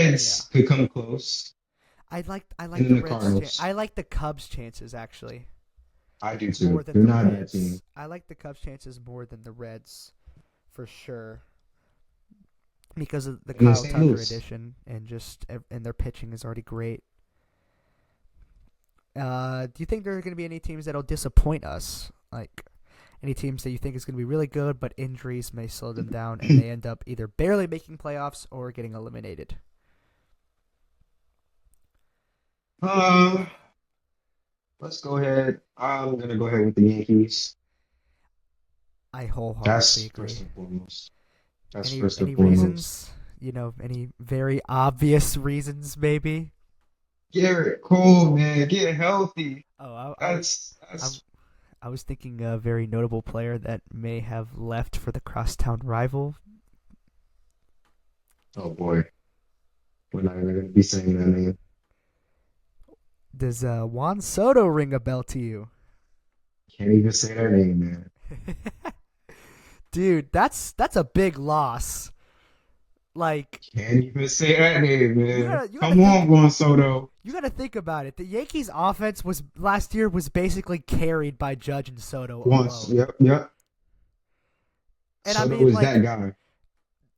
Yeah, Reds could come close, I like and then the the Reds. Cardinals. I like the Cubs' chances actually I do more too. than They're the not a bad team. Reds. I like the Cubs' chances more than the Reds for sure because of the And then Kyle St. Tucker Louis. edition and their pitching is already great. Do you think there are going to be any teams that'll disappoint us? Like any teams that you think is going to be really good, but injuries may slow them down, and they end up either barely making playoffs or getting eliminated. uh, let's go ahead. I'm gonna go ahead with the Yankees. I wholeheartedly That's first agree. and foremost. That's Any first and any foremost. reasons? Any very obvious reasons? Maybe. Garrett Cole, man, get healthy. Oh, I was I, That's I was thinking a very notable player that may have left for the crosstown rival. oh boy. We're not even gonna be saying that name. Does Juan Soto ring a bell to you? Can't even say that name, man. Dude, that's a big loss. Like Can't even say that name, you man. gotta you gotta Come on, think Juan Soto. you gotta think about it. The Yankees offense was last year was basically carried by Judge and Soto Once, alone. yep, yep. And I Soto mean is that like guy.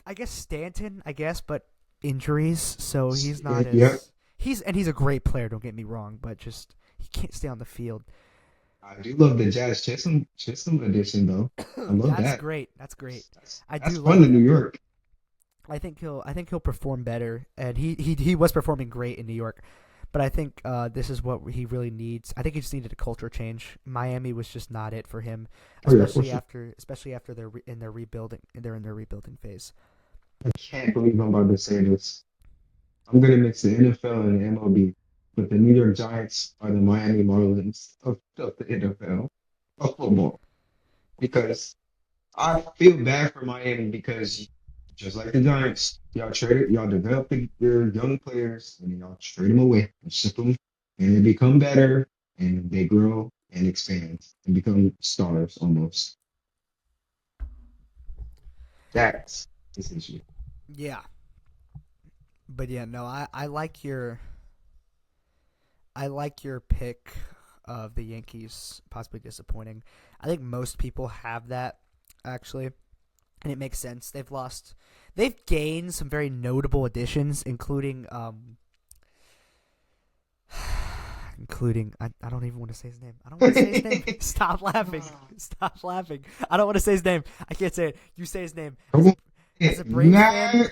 I guess Stanton, I guess, but injuries, so he's not Yep. as he's a great player, don't get me wrong, but just he can't stay on the field. I do love the Jazz Chisholm edition though. I love That's that. great. That's great. I That's do fun like in New that. York. I think he'll perform better, and he was performing great in New York, but I think this is what he really needs. I think he just needed a culture change. Miami was just not it for him, Oh yeah, for sure. especially after they're in their rebuilding phase. I can't believe I'm about to say this. I'm gonna mix the NFL and the MLB, but the New York Giants are the Miami Marlins of the NFL of football because I feel bad for Miami because just like the Giants, y'all develop your young players and then y'all trade them away and ship them, and they become better and they grow and expand and become stars almost. That's this issue. Yeah, but yeah, no, I like your pick of the Yankees possibly disappointing. I think most people have that actually, and it makes sense. They've gained some very notable additions, including I don't even want to say his name. I don't want to say his name. Stop laughing. Stop laughing. I don't want to say his name. I can't say it. You say his name. As a Braves fan,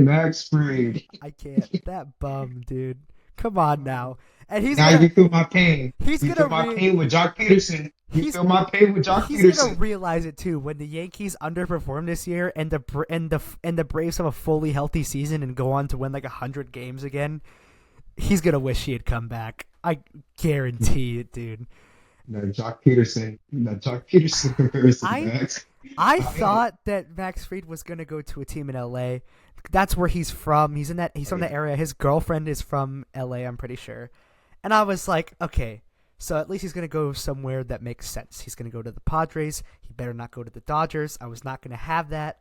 Max Fried. I can't. That bum, dude. Come on now. And Now you feel my pain. He's you gonna feel my pain with Jock Peterson. You feel my pain with Jock Peterson. He's gonna realize it too when the Yankees underperform this year and the Braves have a fully healthy season and go on to win like 100 games again. He's gonna wish he had come back. I guarantee it, dude. No, Jock Peterson. Versus Max. I thought that Max Fried was gonna go to a team in LA. That's where he's from. He's from the area. His girlfriend is from LA, I'm pretty sure. And I was like, okay, so at least he's gonna go somewhere that makes sense. He's gonna go to the Padres. He better not go to the Dodgers. I was not gonna have that.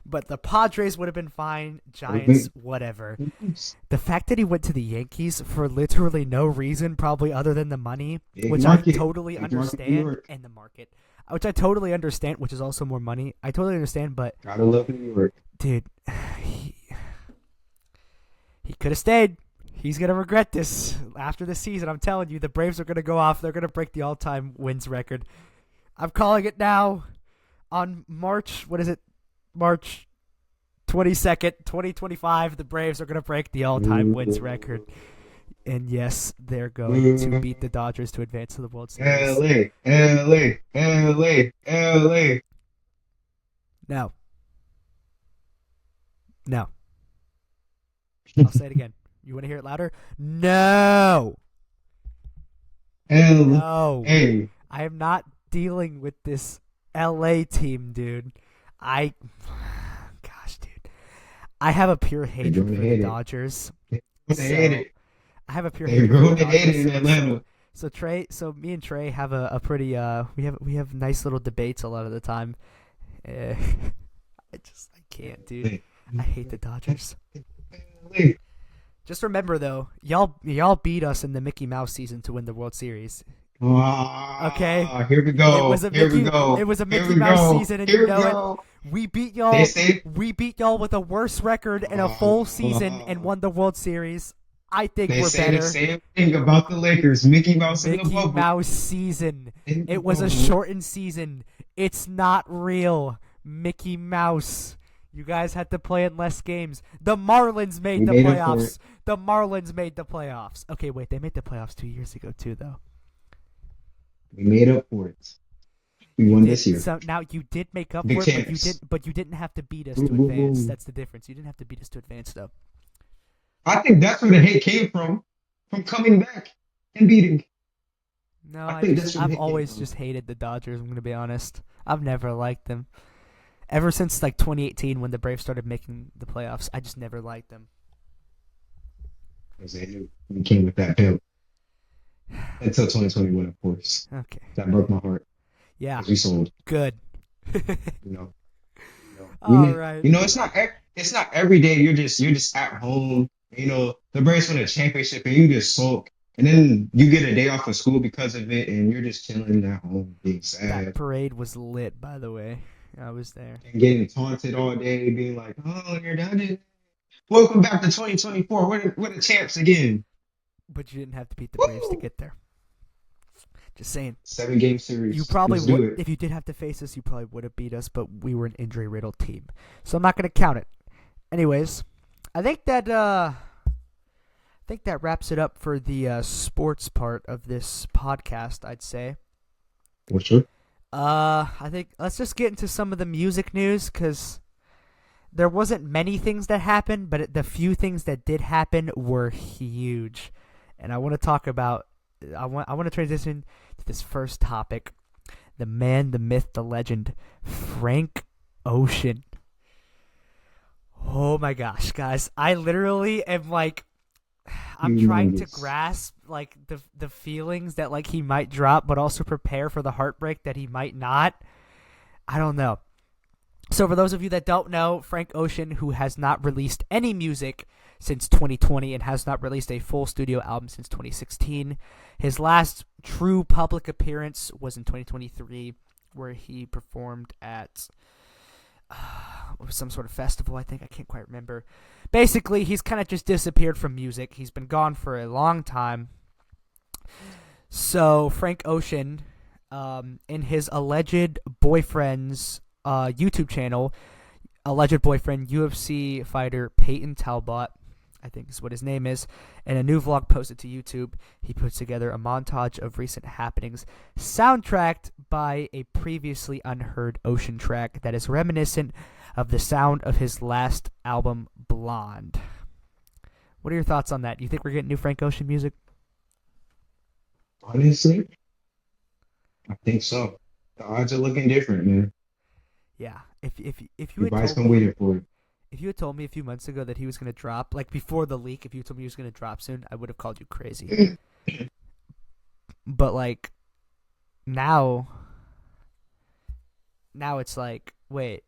But the Padres would have been fine. Giants, whatever. The fact that he went to the Yankees for literally no reason, probably other than the money, which I totally understand, and the market, which I totally understand, which is also more money. I totally understand, but gotta love New York, dude. He could have stayed. He's gonna regret this after the season. I'm telling you, the Braves are gonna go off. They're gonna break the all-time wins record. I'm calling it now. On March 22nd, 2025, the Braves are going to break the all-time wins record. And yes, they're going to beat the Dodgers to advance to the World Series. LA. No. I'll say it again. You want to hear it louder? No. No. I am not dealing with this LA team, dude. Gosh, dude. I have a pure hatred for the Dodgers. I have a pure hatred for the Dodgers. Atlanta. So me and Trey have a pretty we have nice little debates a lot of the time. I can't, dude. I hate the Dodgers. Just remember though, y'all beat us in the Mickey Mouse season to win the World Series. Okay. Here we go. It was a Mickey Mouse season, and you know it. We beat y'all. We beat y'all with a worse record in a full season and won the World Series. I think we're better. They say the same thing about the Lakers. Mickey Mouse in the bubble. Mickey Mouse season. It was a shortened season. It's not real. Mickey Mouse. You guys had to play in less games. The Marlins made the playoffs. The Marlins made the playoffs. Okay, wait. They made the playoffs 2 years ago too, though. We made up for it. We won this year. So now you did make up for it, but you didn't have to beat us to advance. That's the difference. You didn't have to beat us to advance, though. I think that's where the hate came from coming back and beating. No, I've always just hated the Dodgers. I'm gonna be honest. I've never liked them. Ever since like 2018, when the Braves started making the playoffs, I just never liked them. Because they knew we came with that belt. Until 2021, of course. Okay. That broke my heart. Yeah. We sold. Good. All right. It's not every day you're just at home. The Braves win a championship and you just sulk. And then you get a day off of school because of it, and you're just chilling at home, being sad. That parade was lit, by the way. I was there. And getting taunted all day, being like, "Oh, you're done. Welcome back to 2024. We're the champs again." But you didn't have to beat the Braves to get there. Just saying. 7-game series. You probably would, if you did have to face us, you probably would have beat us, but we were an injury-riddled team. So I'm not going to count it. Anyways, I think that wraps it up for the sports part of this podcast, I'd say. For sure. I think let's just get into some of the music news, because there wasn't many things that happened, but the few things that did happen were huge. And I want to talk about I want to transition to this first topic. The man, the myth, the legend, Frank Ocean. Oh my gosh, guys. I literally am like, I'm trying to grasp like the feelings that like he might drop, but also prepare for the heartbreak that he might not. I don't know. So for those of you that don't know, Frank Ocean, who has not released any music since 2020 and has not released a full studio album since 2016, his last true public appearance was in 2023, where he performed at some sort of festival, I think. I can't quite remember. Basically, he's kind of just disappeared from music. He's been gone for a long time. So Frank Ocean, in his alleged boyfriend's YouTube channel, alleged boyfriend, UFC fighter Peyton Talbot, I think is what his name is, in a new vlog posted to YouTube, he puts together a montage of recent happenings, soundtracked by a previously unheard Ocean track that is reminiscent of the sound of his last album, Blonde. What are your thoughts on that? Do you think we're getting new Frank Ocean music? Honestly, I think so. The odds are looking different, man. Yeah. If you had Everybody's told been me waiting for it. if you had told me a few months ago that he was gonna drop, like before the leak, if you told me he was gonna drop soon, I would have called you crazy. But like now, now it's like, wait,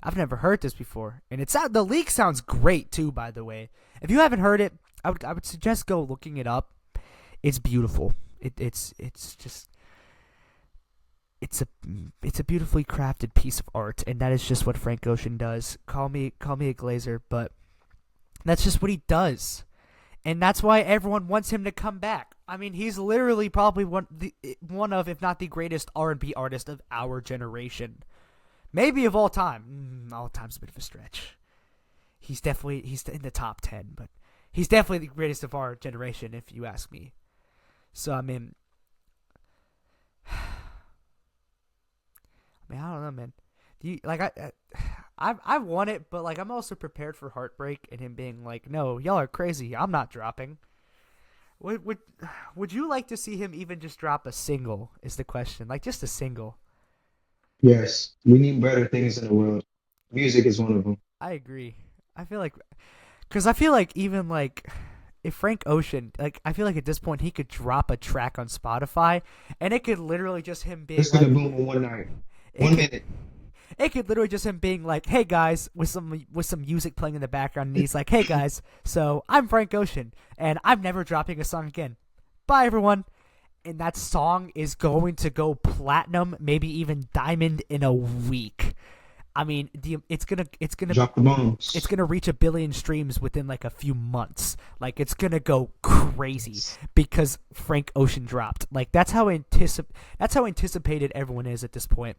I've never heard this before, and the leak sounds great too. By the way, if you haven't heard it, I would suggest go looking it up. It's beautiful. It's just it's a beautifully crafted piece of art, and that is just what Frank Ocean does. Call me a glazer, but that's just what he does, and that's why everyone wants him to come back. I mean, he's literally probably one of, if not the greatest R&B artist of our generation, maybe of all time. All time's a bit of a stretch. He's in the top 10, but he's definitely the greatest of our generation, if you ask me. So I mean, I don't know, man. Do you like I want it, but like I'm also prepared for heartbreak and him being like, "No, y'all are crazy. I'm not dropping." Would you like to see him even just drop a single? Is the question. Like just a single. Yes, we need better things in the world. Music is one of them. I agree. I feel like cuz I feel like even like if Frank Ocean, like I feel like at this point he could drop a track on Spotify and it could literally just him being It's gonna like boom in one night, it one could minute. it could literally just him being like, "Hey guys," with some music playing in the background, and he's like, "Hey guys, so I'm Frank Ocean, and I'm never dropping a song again. Bye everyone." And that song is going to go platinum, maybe even diamond in a week. I mean, Drop the bombs. it's gonna reach 1 billion streams within like a few months. Like it's gonna go crazy because Frank Ocean dropped. Like that's how anticipated everyone is at this point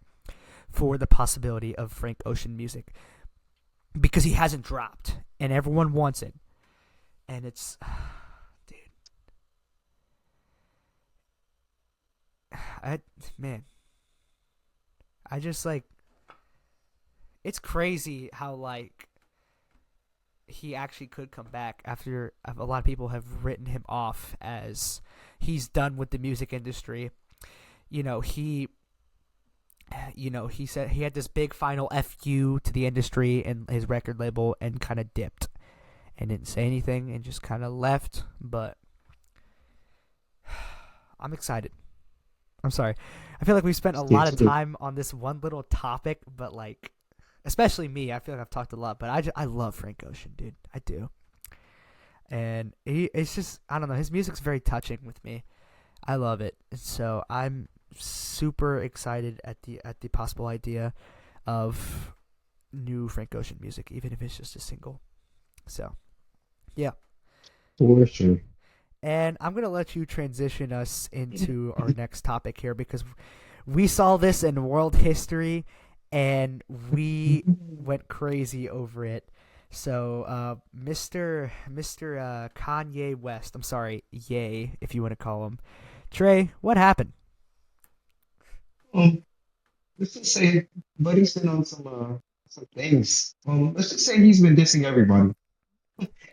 for the possibility of Frank Ocean music because he hasn't dropped and everyone wants it. And it's dude. Man. I just like it's crazy how like he actually could come back after a lot of people have written him off as he's done with the music industry. You know, he said he had this big final FU to the industry and his record label and kind of dipped and didn't say anything and just kind of left. But I'm excited. I'm sorry. I feel like we spent a lot of time on this one little topic, but like, especially me, I feel like I've talked a lot, but I love Frank Ocean, dude. I do. And it's just, I don't know, his music's very touching with me. I love it. So I'm super excited at the possible idea of new Frank Ocean music, even if it's just a single. So, yeah. For sure. And I'm going to let you transition us into our next topic here because we saw this in world history and we went crazy over it. So, Mr. Kanye West, I'm sorry, Ye, if you want to call him. Trey, what happened? Let's just say Buddy's been on some things. Let's just say he's been dissing everybody.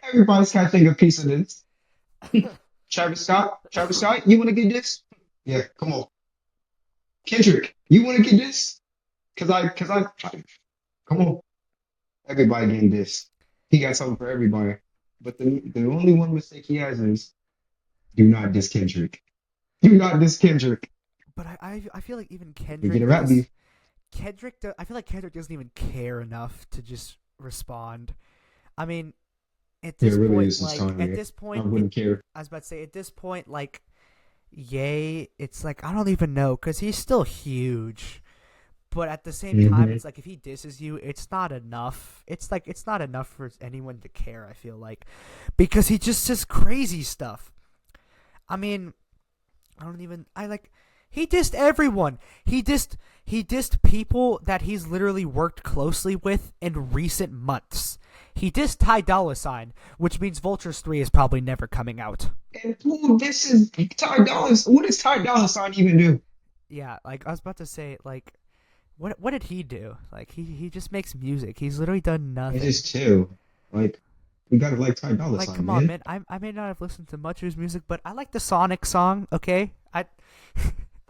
Everybody's catching a piece of this. Travis Scott, you want to get this? Yeah, come on. Kendrick, you want to get this? Come on. Everybody getting this. He got something for everybody. But the only one mistake he has is do not diss Kendrick. Do not diss Kendrick. But I feel like even We get a rap beef. I feel like Kendrick doesn't even care enough to just respond. I mean, at Yeah, it this really point, is just Kanye. I it, wouldn't care. I was about to say, at this point, like, Ye, it's like, I don't even know, because he's still huge. But at the same time, Hmm. it's like, if he disses you, it's not enough. It's like, it's not enough for anyone to care, I feel like. Because he just says crazy stuff. I mean, he dissed everyone. He dissed people that he's literally worked closely with in recent months. He dissed Ty Dolla $ign, which means Vultures 3 is probably never coming out. And who this is Ty Dolla? What does Ty Dolla Sign even do? Yeah, like I was about to say, like what did he do? Like he just makes music. He's literally done They nothing. just chill. Like we gotta like Ty Dolla Like, Sign, come on, man. man. I may not have listened to much of his music, but I like the Sonic song. Okay,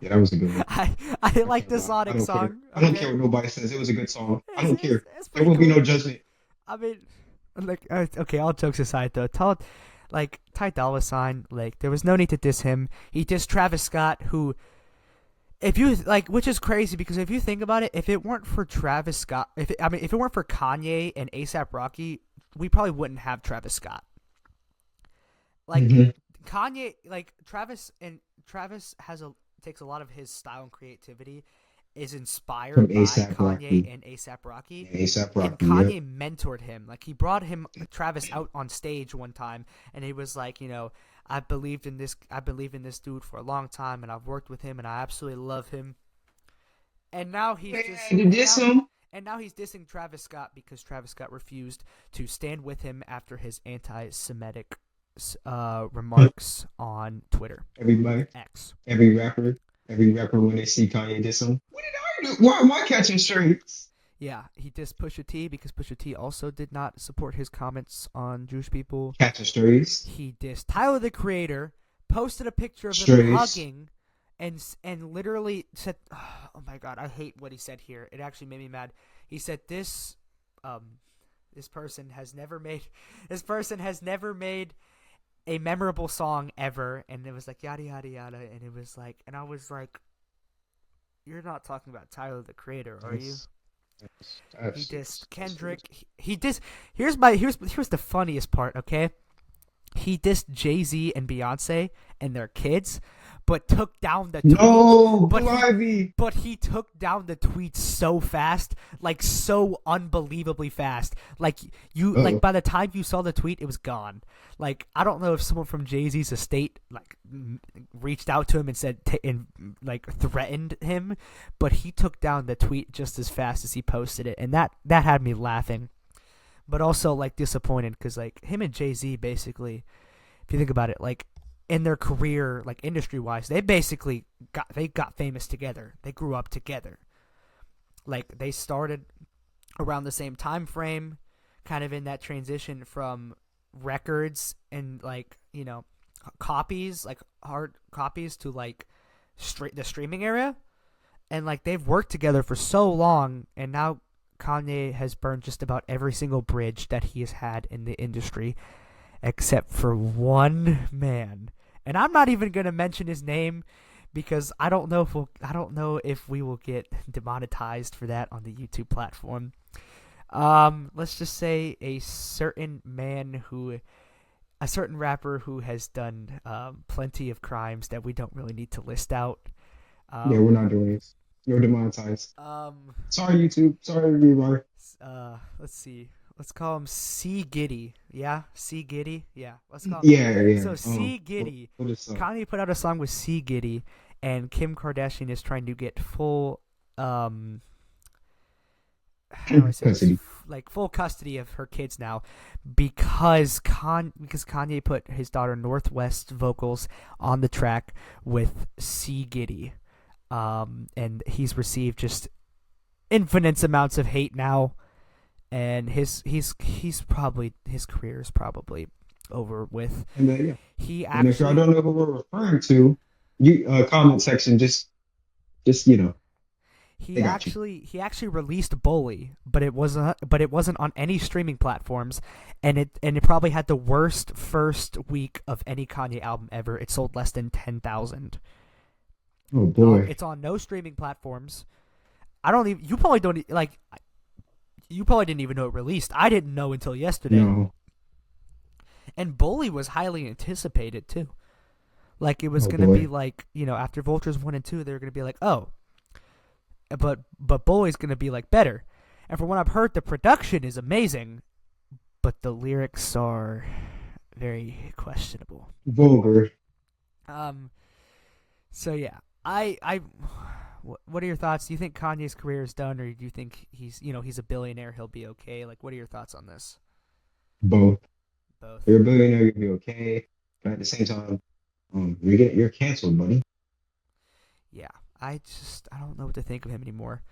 Yeah, that was a good one. I I like can't the lie. I Sonic don't care. song. I don't care Okay, what nobody says. It was a good song. I it's, don't it's, care. it's There pretty will be cool. no judgment. I mean, like, okay, all jokes aside, though, like, Ty Dolla $ign, like, there was no need to diss him. He dissed Travis Scott, who, if you, like, which is crazy, because if you think about it, if it weren't for Travis Scott, if it weren't for Kanye and A$AP Rocky, we probably wouldn't have Travis Scott. Like, Hmm. Kanye, like, Travis takes a lot of his style and creativity, is From inspired by A$AP Kanye Rocky. and A$AP Rocky, Yeah, A$AP and Rocky. Yep. Kanye mentored him. Like, he brought Travis out on stage one time, and he was like, I believe in this dude for a long time, and I've worked with him, and I absolutely love him. And now he's They just had to diss him. and now he's dissing Travis Scott because Travis Scott refused to stand with him after his anti-Semitic remarks on Twitter Everybody, X. every rapper when they see Kanye diss him. What did I do? Why am I catching straights? Yeah, he dissed Pusha T because Pusha T also did not support his comments on Jewish people. Catching strays. He dissed Tyler the Creator, posted a picture of them Strays. hugging, and literally said, "Oh my God, I hate what he said here. It actually made me mad." He said this person has never made a memorable song ever, and it was like yada yada yada, and it was like, and I was like, "You're not talking about Tyler the Creator, are you?" He dissed Kendrick. He dissed. Here's the funniest part. Okay, he dissed Jay-Z and Beyonce and their kids, but took down the tweet. No, But Blue Ivy. But he took down the tweet so fast, like so unbelievably fast. Like like by the time you saw the tweet, it was gone. Like, I don't know if someone from Jay-Z's estate like reached out to him and said like threatened him, but he took down the tweet just as fast as he posted it, and that had me laughing, but also like disappointed because like him and Jay-Z basically, if you think about it, like in their career, like industry wise, they basically got famous together. They grew up together. Like they started around the same time frame, kind of in that transition from records and like copies, like hard copies, to like the streaming era, and like they've worked together for so long, and now Kanye has burned just about every single bridge that he has had in the industry, except for one man. And I'm not even gonna mention his name because I don't know if we will get demonetized for that on the YouTube platform. Let's just say a certain rapper who has done plenty of crimes that we don't really need to list out. Yeah, we're not doing this. You're demonetized. Sorry, YouTube. Sorry, everybody. Let's see. Let's call him C Giddy. Yeah, C Giddy. Yeah, let's call him. Yeah. So C Giddy. What is Kanye put out a song with C Giddy, and Kim Kardashian is trying to get full how do I say this? Custody. Like full custody of her kids now, because Kanye put his daughter Northwest vocals on the track with C Giddy, and he's received just infinite amounts of hate now, and his career is probably over with. And then, yeah. He And if y'all actually don't know who we're referring to, you comment section just they got you. he actually released Bully, but it wasn't on any streaming platforms, and it probably had the worst first week of any Kanye album ever. It sold less than 10,000. Oh boy. It's on no streaming platforms. I don't even. You probably don't like. You probably didn't even know it released. I didn't know until yesterday. No. And Bully was highly anticipated too. Like it was Oh gonna be boy. like after Vultures 1 and 2, they were gonna be like, oh, but Bully's gonna be like better. And from what I've heard, the production is amazing, but the lyrics are very questionable. Vulgar. Um. So yeah, I. What are your thoughts? Do you think Kanye's career is done, or do you think he's a billionaire, he'll be okay? Like, what are your thoughts on this? Both. Both. You're a billionaire, you'll be okay. But at the same time, you're canceled, buddy. Yeah, I don't know what to think of him anymore.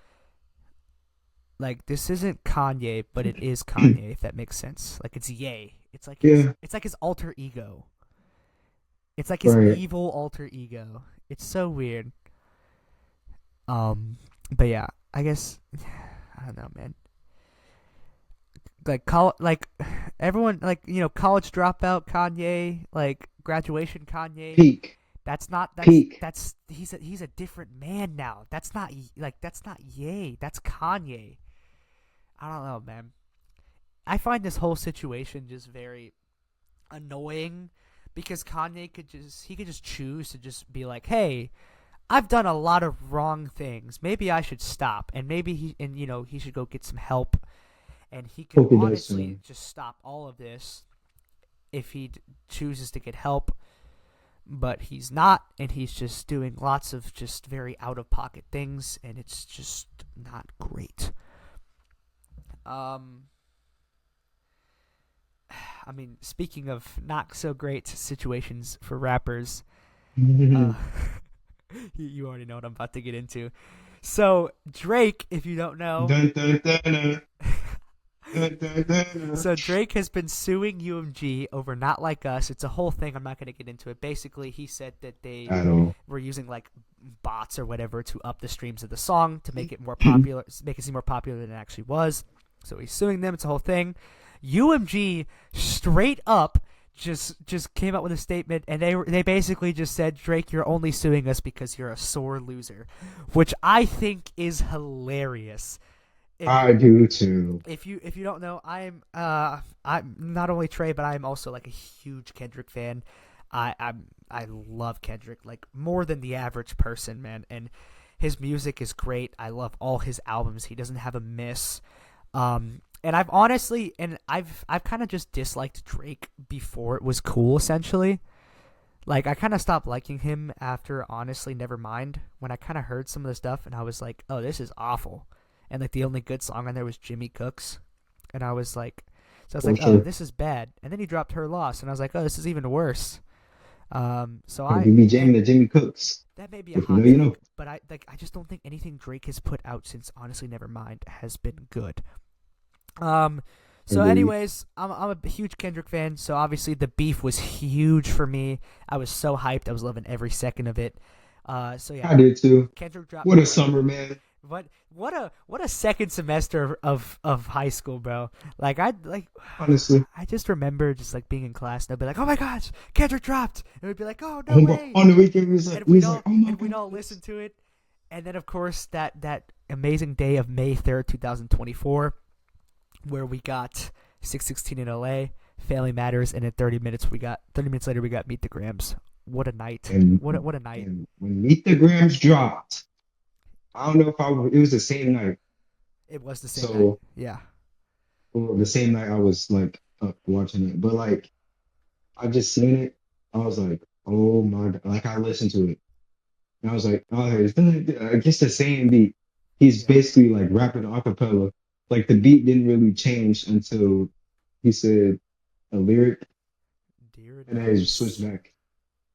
Like this isn't Kanye, but it is Kanye. If that makes sense. Like it's Ye. Yeah, It's like his alter ego. It's like his right. evil alter ego. It's so weird. But yeah, I guess I don't know, man. Like everyone, like college dropout Kanye, like graduation Kanye. Peak. That's not Peak. that's he's a different man now. That's not Ye. That's Kanye. I don't know, man. I find this whole situation just very annoying because Kanye could just choose to just be like, "Hey, I've done a lot of wrong things. Maybe I should stop." And maybe he should go get some help, and he could Hope he does honestly soon. just stop all of this if he chooses to get help, but he's not, and he's just doing lots of just very out of pocket things, and it's just not great. Um, I mean, speaking of not so great situations for rappers, uh, Dun, you already know what I'm about to get into. So Drake, if you don't know, dun, dun, dun, dun, dun, dun. so Drake has been suing UMG over Not Like Us. It's a whole thing. I'm not going to get into it. Basically, he said that they At all. were using like bots or whatever to up the streams of the song to make it more popular, make it seem more popular than it actually was. So he's suing them. It's a whole thing. UMG straight up just came out with a statement, and they basically just said, Drake, you're only suing us because you're a sore loser, which I think is hilarious. If I do too. if you don't know, I'm not only Trey, but I'm also like a huge Kendrick fan. I love Kendrick like more than the average person, man. And his music is great. I love all his albums. He doesn't have a miss. And I've kind of just disliked Drake before it was cool. Essentially, like I kind of stopped liking him after honestly Nevermind, when I kind of heard some of the stuff and I was like, oh, this is awful. And like the only good song on there was Jimmy Cooks, and I was like, so I was For like, oh, sure. this is bad. And then he dropped Her Loss, and I was like, oh, this is even worse. So You be and jamming the Jimmy Cooks. that may be a If you know, hot you know. take, but I just don't think anything Drake has put out since honestly Nevermind has been good. Um, so Agreed. anyways, I'm a huge Kendrick fan, so obviously the beef was huge for me. I was so hyped. I was loving every second of it. So yeah, I did too. Kendrick dropped What a Nevermind. summer, man. What a second semester of high school, bro. Honestly. I just remember just like being in class and I'd be like, oh my gosh, Kendrick dropped, and we'd be like, oh no way, On the weekend, and we was like, oh my we'd God. all listen to it, and then of course that amazing day of May 3rd, 2024, where we got 616 in LA, Family Matters, and in 30 minutes later we got Meet the Grams. What a night! And, What a night! and when Meet the Grams dropped, I don't know if it was the same night. It was the same night. So, Yeah, well, the same night I was like up watching it. But like, I just seen it. I was like, oh my God. Like, I listened to it. And I was like, oh, I guess the same beat. He's yeah. basically like rapping a cappella. Like, the beat didn't really change until he said a lyric, Dear and then he switched Adonis. back.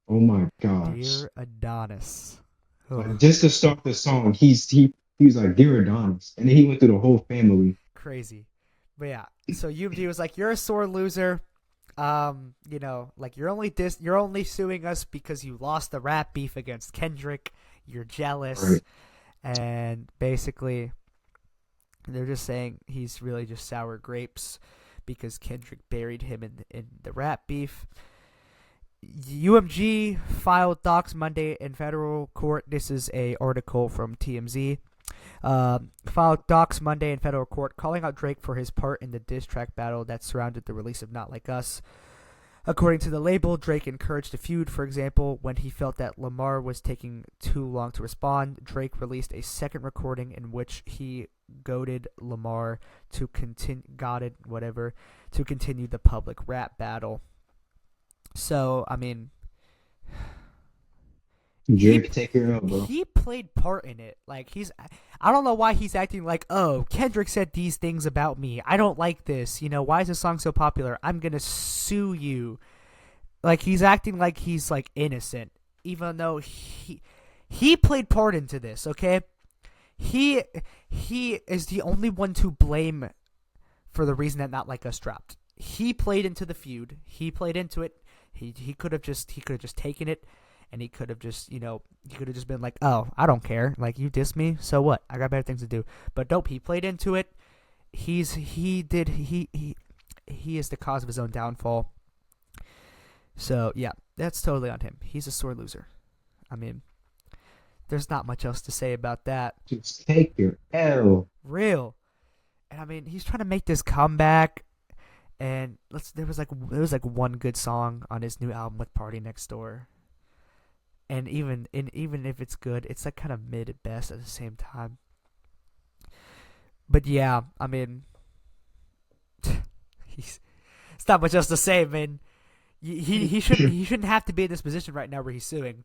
Oh my gosh. Dear Adonis. Like, Ugh, just to start the song, he was like, Dear Adonis. And then he went through the whole family. crazy. But yeah, so UMG was like, "You're a sore loser. Like you're only suing us because you lost the rap beef against Kendrick. You're jealous." Right. And basically, they're just saying he's really just sour grapes because Kendrick buried him in the rap beef. UMG filed docs Monday in federal court. This is a article from TMZ. filed docs Monday in federal court, calling out Drake for his part in the diss track battle that surrounded the release of Not Like Us. According to the label, Drake encouraged a feud. For example, when he felt that Lamar was taking too long to respond, Drake released a second recording in which he goaded Lamar to continue the public rap battle. So, I mean, he Drake, take your L, bro. he played part in it. Like I don't know why he's acting like, oh, Kendrick said these things about me. I don't like this. Why is this song so popular? I'm gonna sue you. Like he's acting like he's like innocent, even though he played part into this. Okay, he is the only one to blame for the reason that Not Like Us dropped. He played into the feud. He played into it. He could have just taken it, and he could have just been like, oh, I don't care. Like you diss me, so what? I got better things to do. But nope, he played into it. He is the cause of his own downfall. So yeah, that's totally on him. He's a sore loser. I mean, there's not much else to say about that. Just take your L. Real. And I mean, he's trying to make this comeback. And there was like one good song on his new album with Party Next Door. And even if it's good, it's like kind of mid at best at the same time. But yeah, I mean, it's not much else to say, man. He shouldn't have to be in this position right now where he's suing.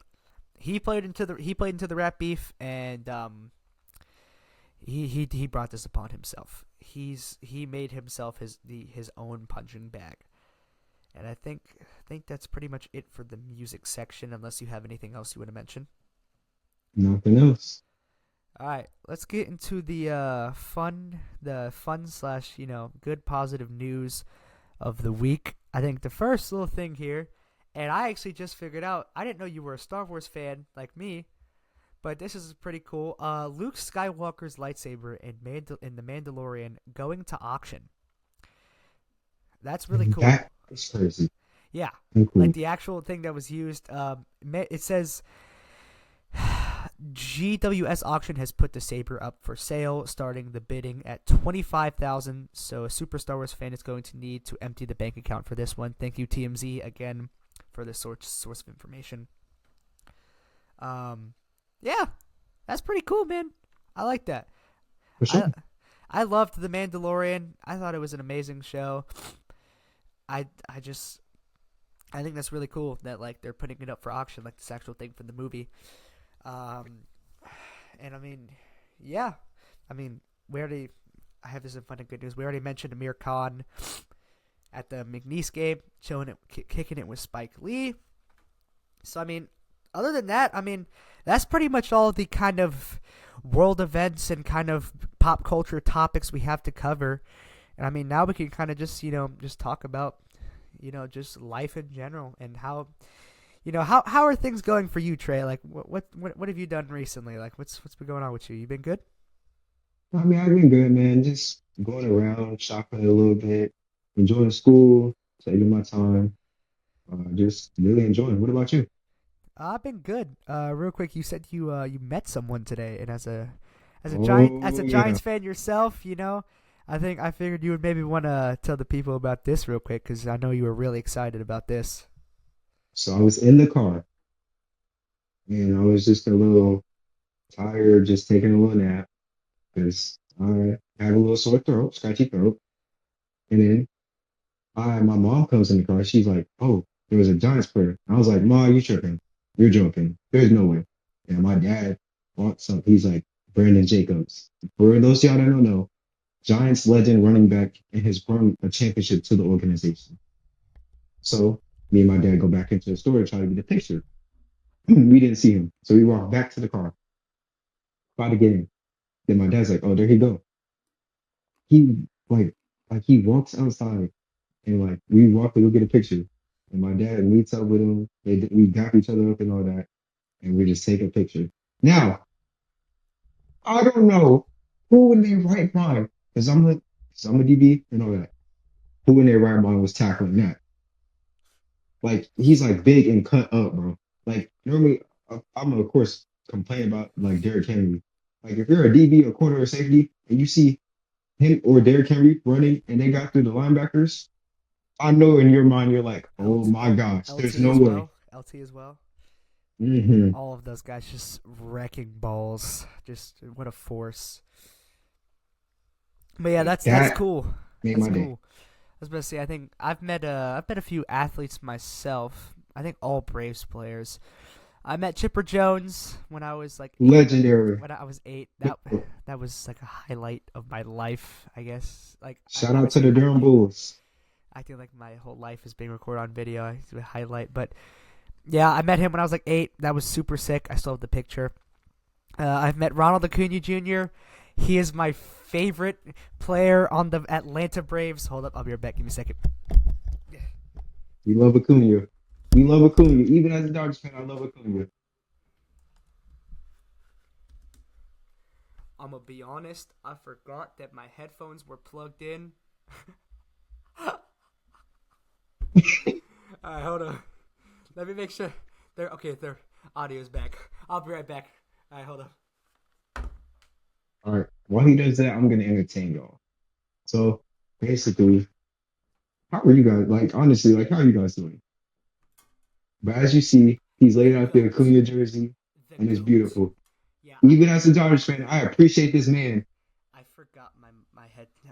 He played into the rap beef, and he brought this upon himself. He made himself his own punching bag. And I think that's pretty much it for the music section, unless you have anything else you want to mention. Nothing else. All right, let's get into the fun slash good positive news of the week. I think the first little thing here, and I actually just figured out, I didn't know you were a Star Wars fan like me, but this is pretty cool. Luke Skywalker's lightsaber in The Mandalorian going to auction. That's really cool. That is crazy. Yeah, Cool. like the actual thing that was used. It says GWS Auction has put the saber up for sale, starting the bidding at $25,000. So a Super Star Wars fan is going to need to empty the bank account for this one. Thank you TMZ again for the source of information. Yeah, that's pretty cool, man. I like that. For sure. I loved The Mandalorian. I thought it was an amazing show. I think that's really cool that like they're putting it up for auction, like this actual thing from the movie. And I mean, yeah, I mean, I have this in fun and good news. We already mentioned Amir Khan at the McNeese game, kicking it with Spike Lee. So I mean, other than that, I mean, that's pretty much all the kind of world events and kind of pop culture topics we have to cover. And I mean, now we can kind of just talk about, just life in general and how are things going for you, Trey? Like, what have you done recently? Like, what's been going on with you? You been good? I mean, I've been good, man. Just going around, shopping a little bit, enjoying school, taking my time, just really enjoying. What about you? I've been good. Real quick, you said you met someone today, and as a Oh, yeah. Giants fan yourself, I figured you would maybe want to tell the people about this real quick because I know you were really excited about this. So I was in the car and I was just a little tired, just taking a little nap because I had a little sore throat, scratchy throat. And then my mom comes in the car. She's like, "Oh, there was a Giants player." I was like, "Ma, you tripping? You're joking. There's no way." And my dad bought some. He's like, Brandon Jacobs. For those of y'all that don't know, Giants legend running back and has brought a championship to the organization. So me and my dad go back into the store to try to get a picture. We didn't see him. So we walked back to the car, about to get in. Then my dad's like, "Oh, there he go." He like he walks outside and like we walk to go get a picture. And my dad meets up with him. We dap each other up and all that, and we just take a picture. Now, I don't know who in their right mind, because I'm a DB and all that. Who in their right mind was tackling that? Like he's like big and cut up, bro. Like normally, I'm of course complain about like Derrick Henry. Like if you're a DB or corner or safety and you see him or Derrick Henry running and they got through the linebackers, I know in your mind you're like, oh LT, my gosh, there's LT no as way. well. LT as well. Hmm. All of those guys just wrecking balls. Just what a force. But yeah, Like that's that cool. made That's my day. cool. I was about to say, I think I've met a few athletes myself. I think all Braves players. I met Chipper Jones when I was like 8. Legendary. When I was 8, that was like a highlight of my life, I guess. Like Shout I out would to say the Durham highlight. Bulls. Acting like my whole life is being recorded on video. I do a highlight, but yeah, I met him when I was like 8. That was super sick. I still have the picture. I've met Ronald Acuna Jr. He is my favorite player on the Atlanta Braves. Hold up, I'll be right back. Give me a second. We love Acuna. We love Acuna. Even as a Dodgers fan, I love Acuna. I'm gonna be honest. I forgot that my headphones were plugged in. All right, hold on. Let me make sure they're okay. Their audio's back. I'll be right back. All right, hold on. All right. While he does that, I'm gonna entertain y'all. So basically, how are you guys? Like honestly, like how are you guys doing? But as you see, he's The laid out the goat. Acuna jersey, The and it's goat. beautiful. Yeah, Even as a Dodgers fan, I appreciate this man. I forgot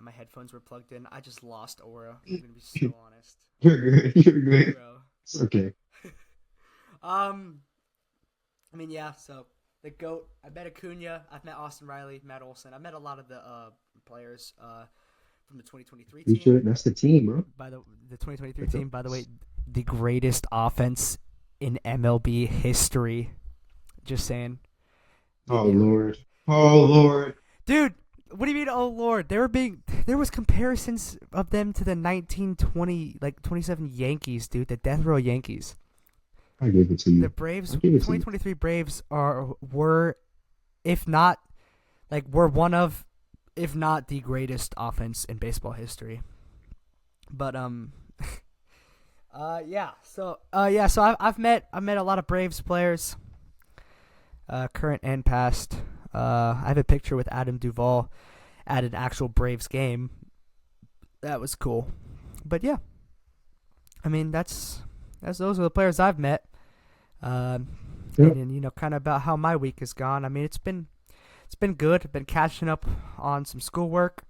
my headphones were plugged in. I just lost aura. I'm gonna be so honest. You're good. You're good. Bro. It's okay. Um, I mean, yeah. So the goat. I met Acuna. I've met Austin Riley, Matt Olson. I met a lot of the players from the 2023 You team. should. That's the team, bro. By the 2023 That's team, by the way, the greatest offense in MLB history. Just saying. Oh Maybe, Lord. Oh Lord. dude. What do you mean? Oh Lord, there was comparisons of them to the 1920 like 27 Yankees, dude. The Death Row Yankees. I give it to The you. Braves, I give it to you. 2023 Braves were, if not, like were one of, if not the greatest offense in baseball history. But so I've met a lot of Braves players, current and past. I have a picture with Adam Duvall at an actual Braves game. That was cool. But yeah, I mean that's those are the players I've met. Um, Yep. and kind of about how my week has gone. I mean, it's been good. I've been catching up on some schoolwork,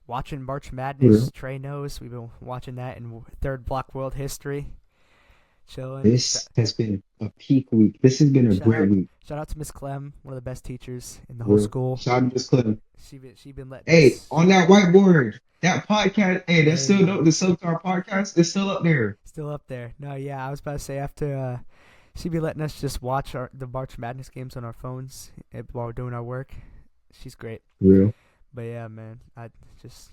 watching March Yeah. Madness. Trey knows we've been watching that in third block world history. Chilling. This has been a peak week. This has been a Shout great out, week. shout out to Miss Clem, one of the best teachers in the whole Real. school. Shout out to Miss Clinton. She been letting Hey, us. on that whiteboard, that podcast, hey, that's still Hey, dope. The Silk Tar podcast is still up there. still up there. No, yeah, I was about to say after she be letting us just watch the March Madness games on our phones while we're doing our work. She's great. Real. But yeah, man, I just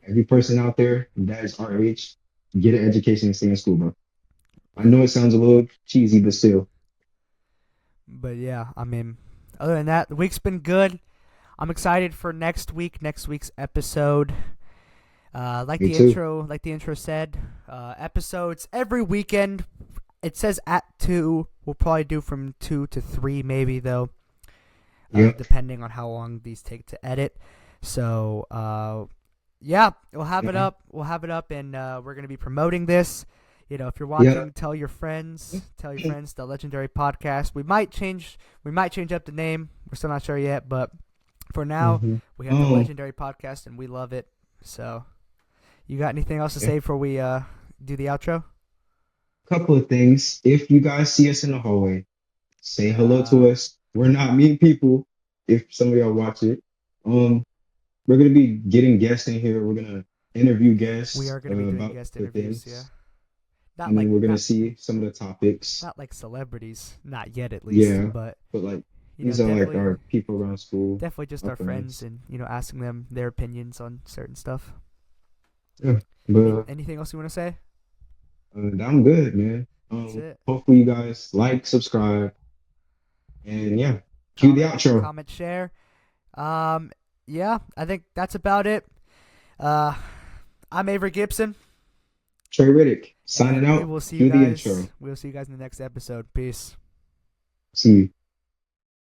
Every person out there that is our age, get an education and stay in school, bro. I know it sounds a little cheesy, but still. But yeah, I mean, other than that, the week's been good. I'm excited for next week's episode. Me too. Like the intro said, episodes every weekend. It says at 2. We'll probably do from 2 to 3, maybe though, Yep. depending on how long these take to edit. So, yeah, we'll have it Mhm. up. We'll have it up, and we're gonna be promoting this. If you're Yeah. watching, tell your friends. Tell your friends the Legendary Podcast. We might change up the name. We're still not sure yet, but for now, Hmm. we have the Legendary Podcast, and we love it. So, you got anything else to Yeah. say before we do the outro? Couple of things. If you guys see us in the hallway, say hello Uh, to us. We're not mean people. If some of y'all watch it, we're gonna be getting guests in here. We're gonna interview we guests are gonna be doing about guest the interviews. Yeah, things, not and then like we're gonna see some of the topics. not like celebrities, not yet at least, Yeah, but but like these are like our people around school, definitely just our our friends, friends. and asking them their opinions on certain stuff. Yeah, but Anything else you want to say? I'm good, man. That's it. Hopefully you guys like, subscribe, and yeah, cue the outro. Comment, share. Yeah, I think that's about it. Uh, I'm Avery Gibson, Trey Riddick signing and we out. will see you Cue the guys. intro. We'll see you guys in the next episode. Peace. See you.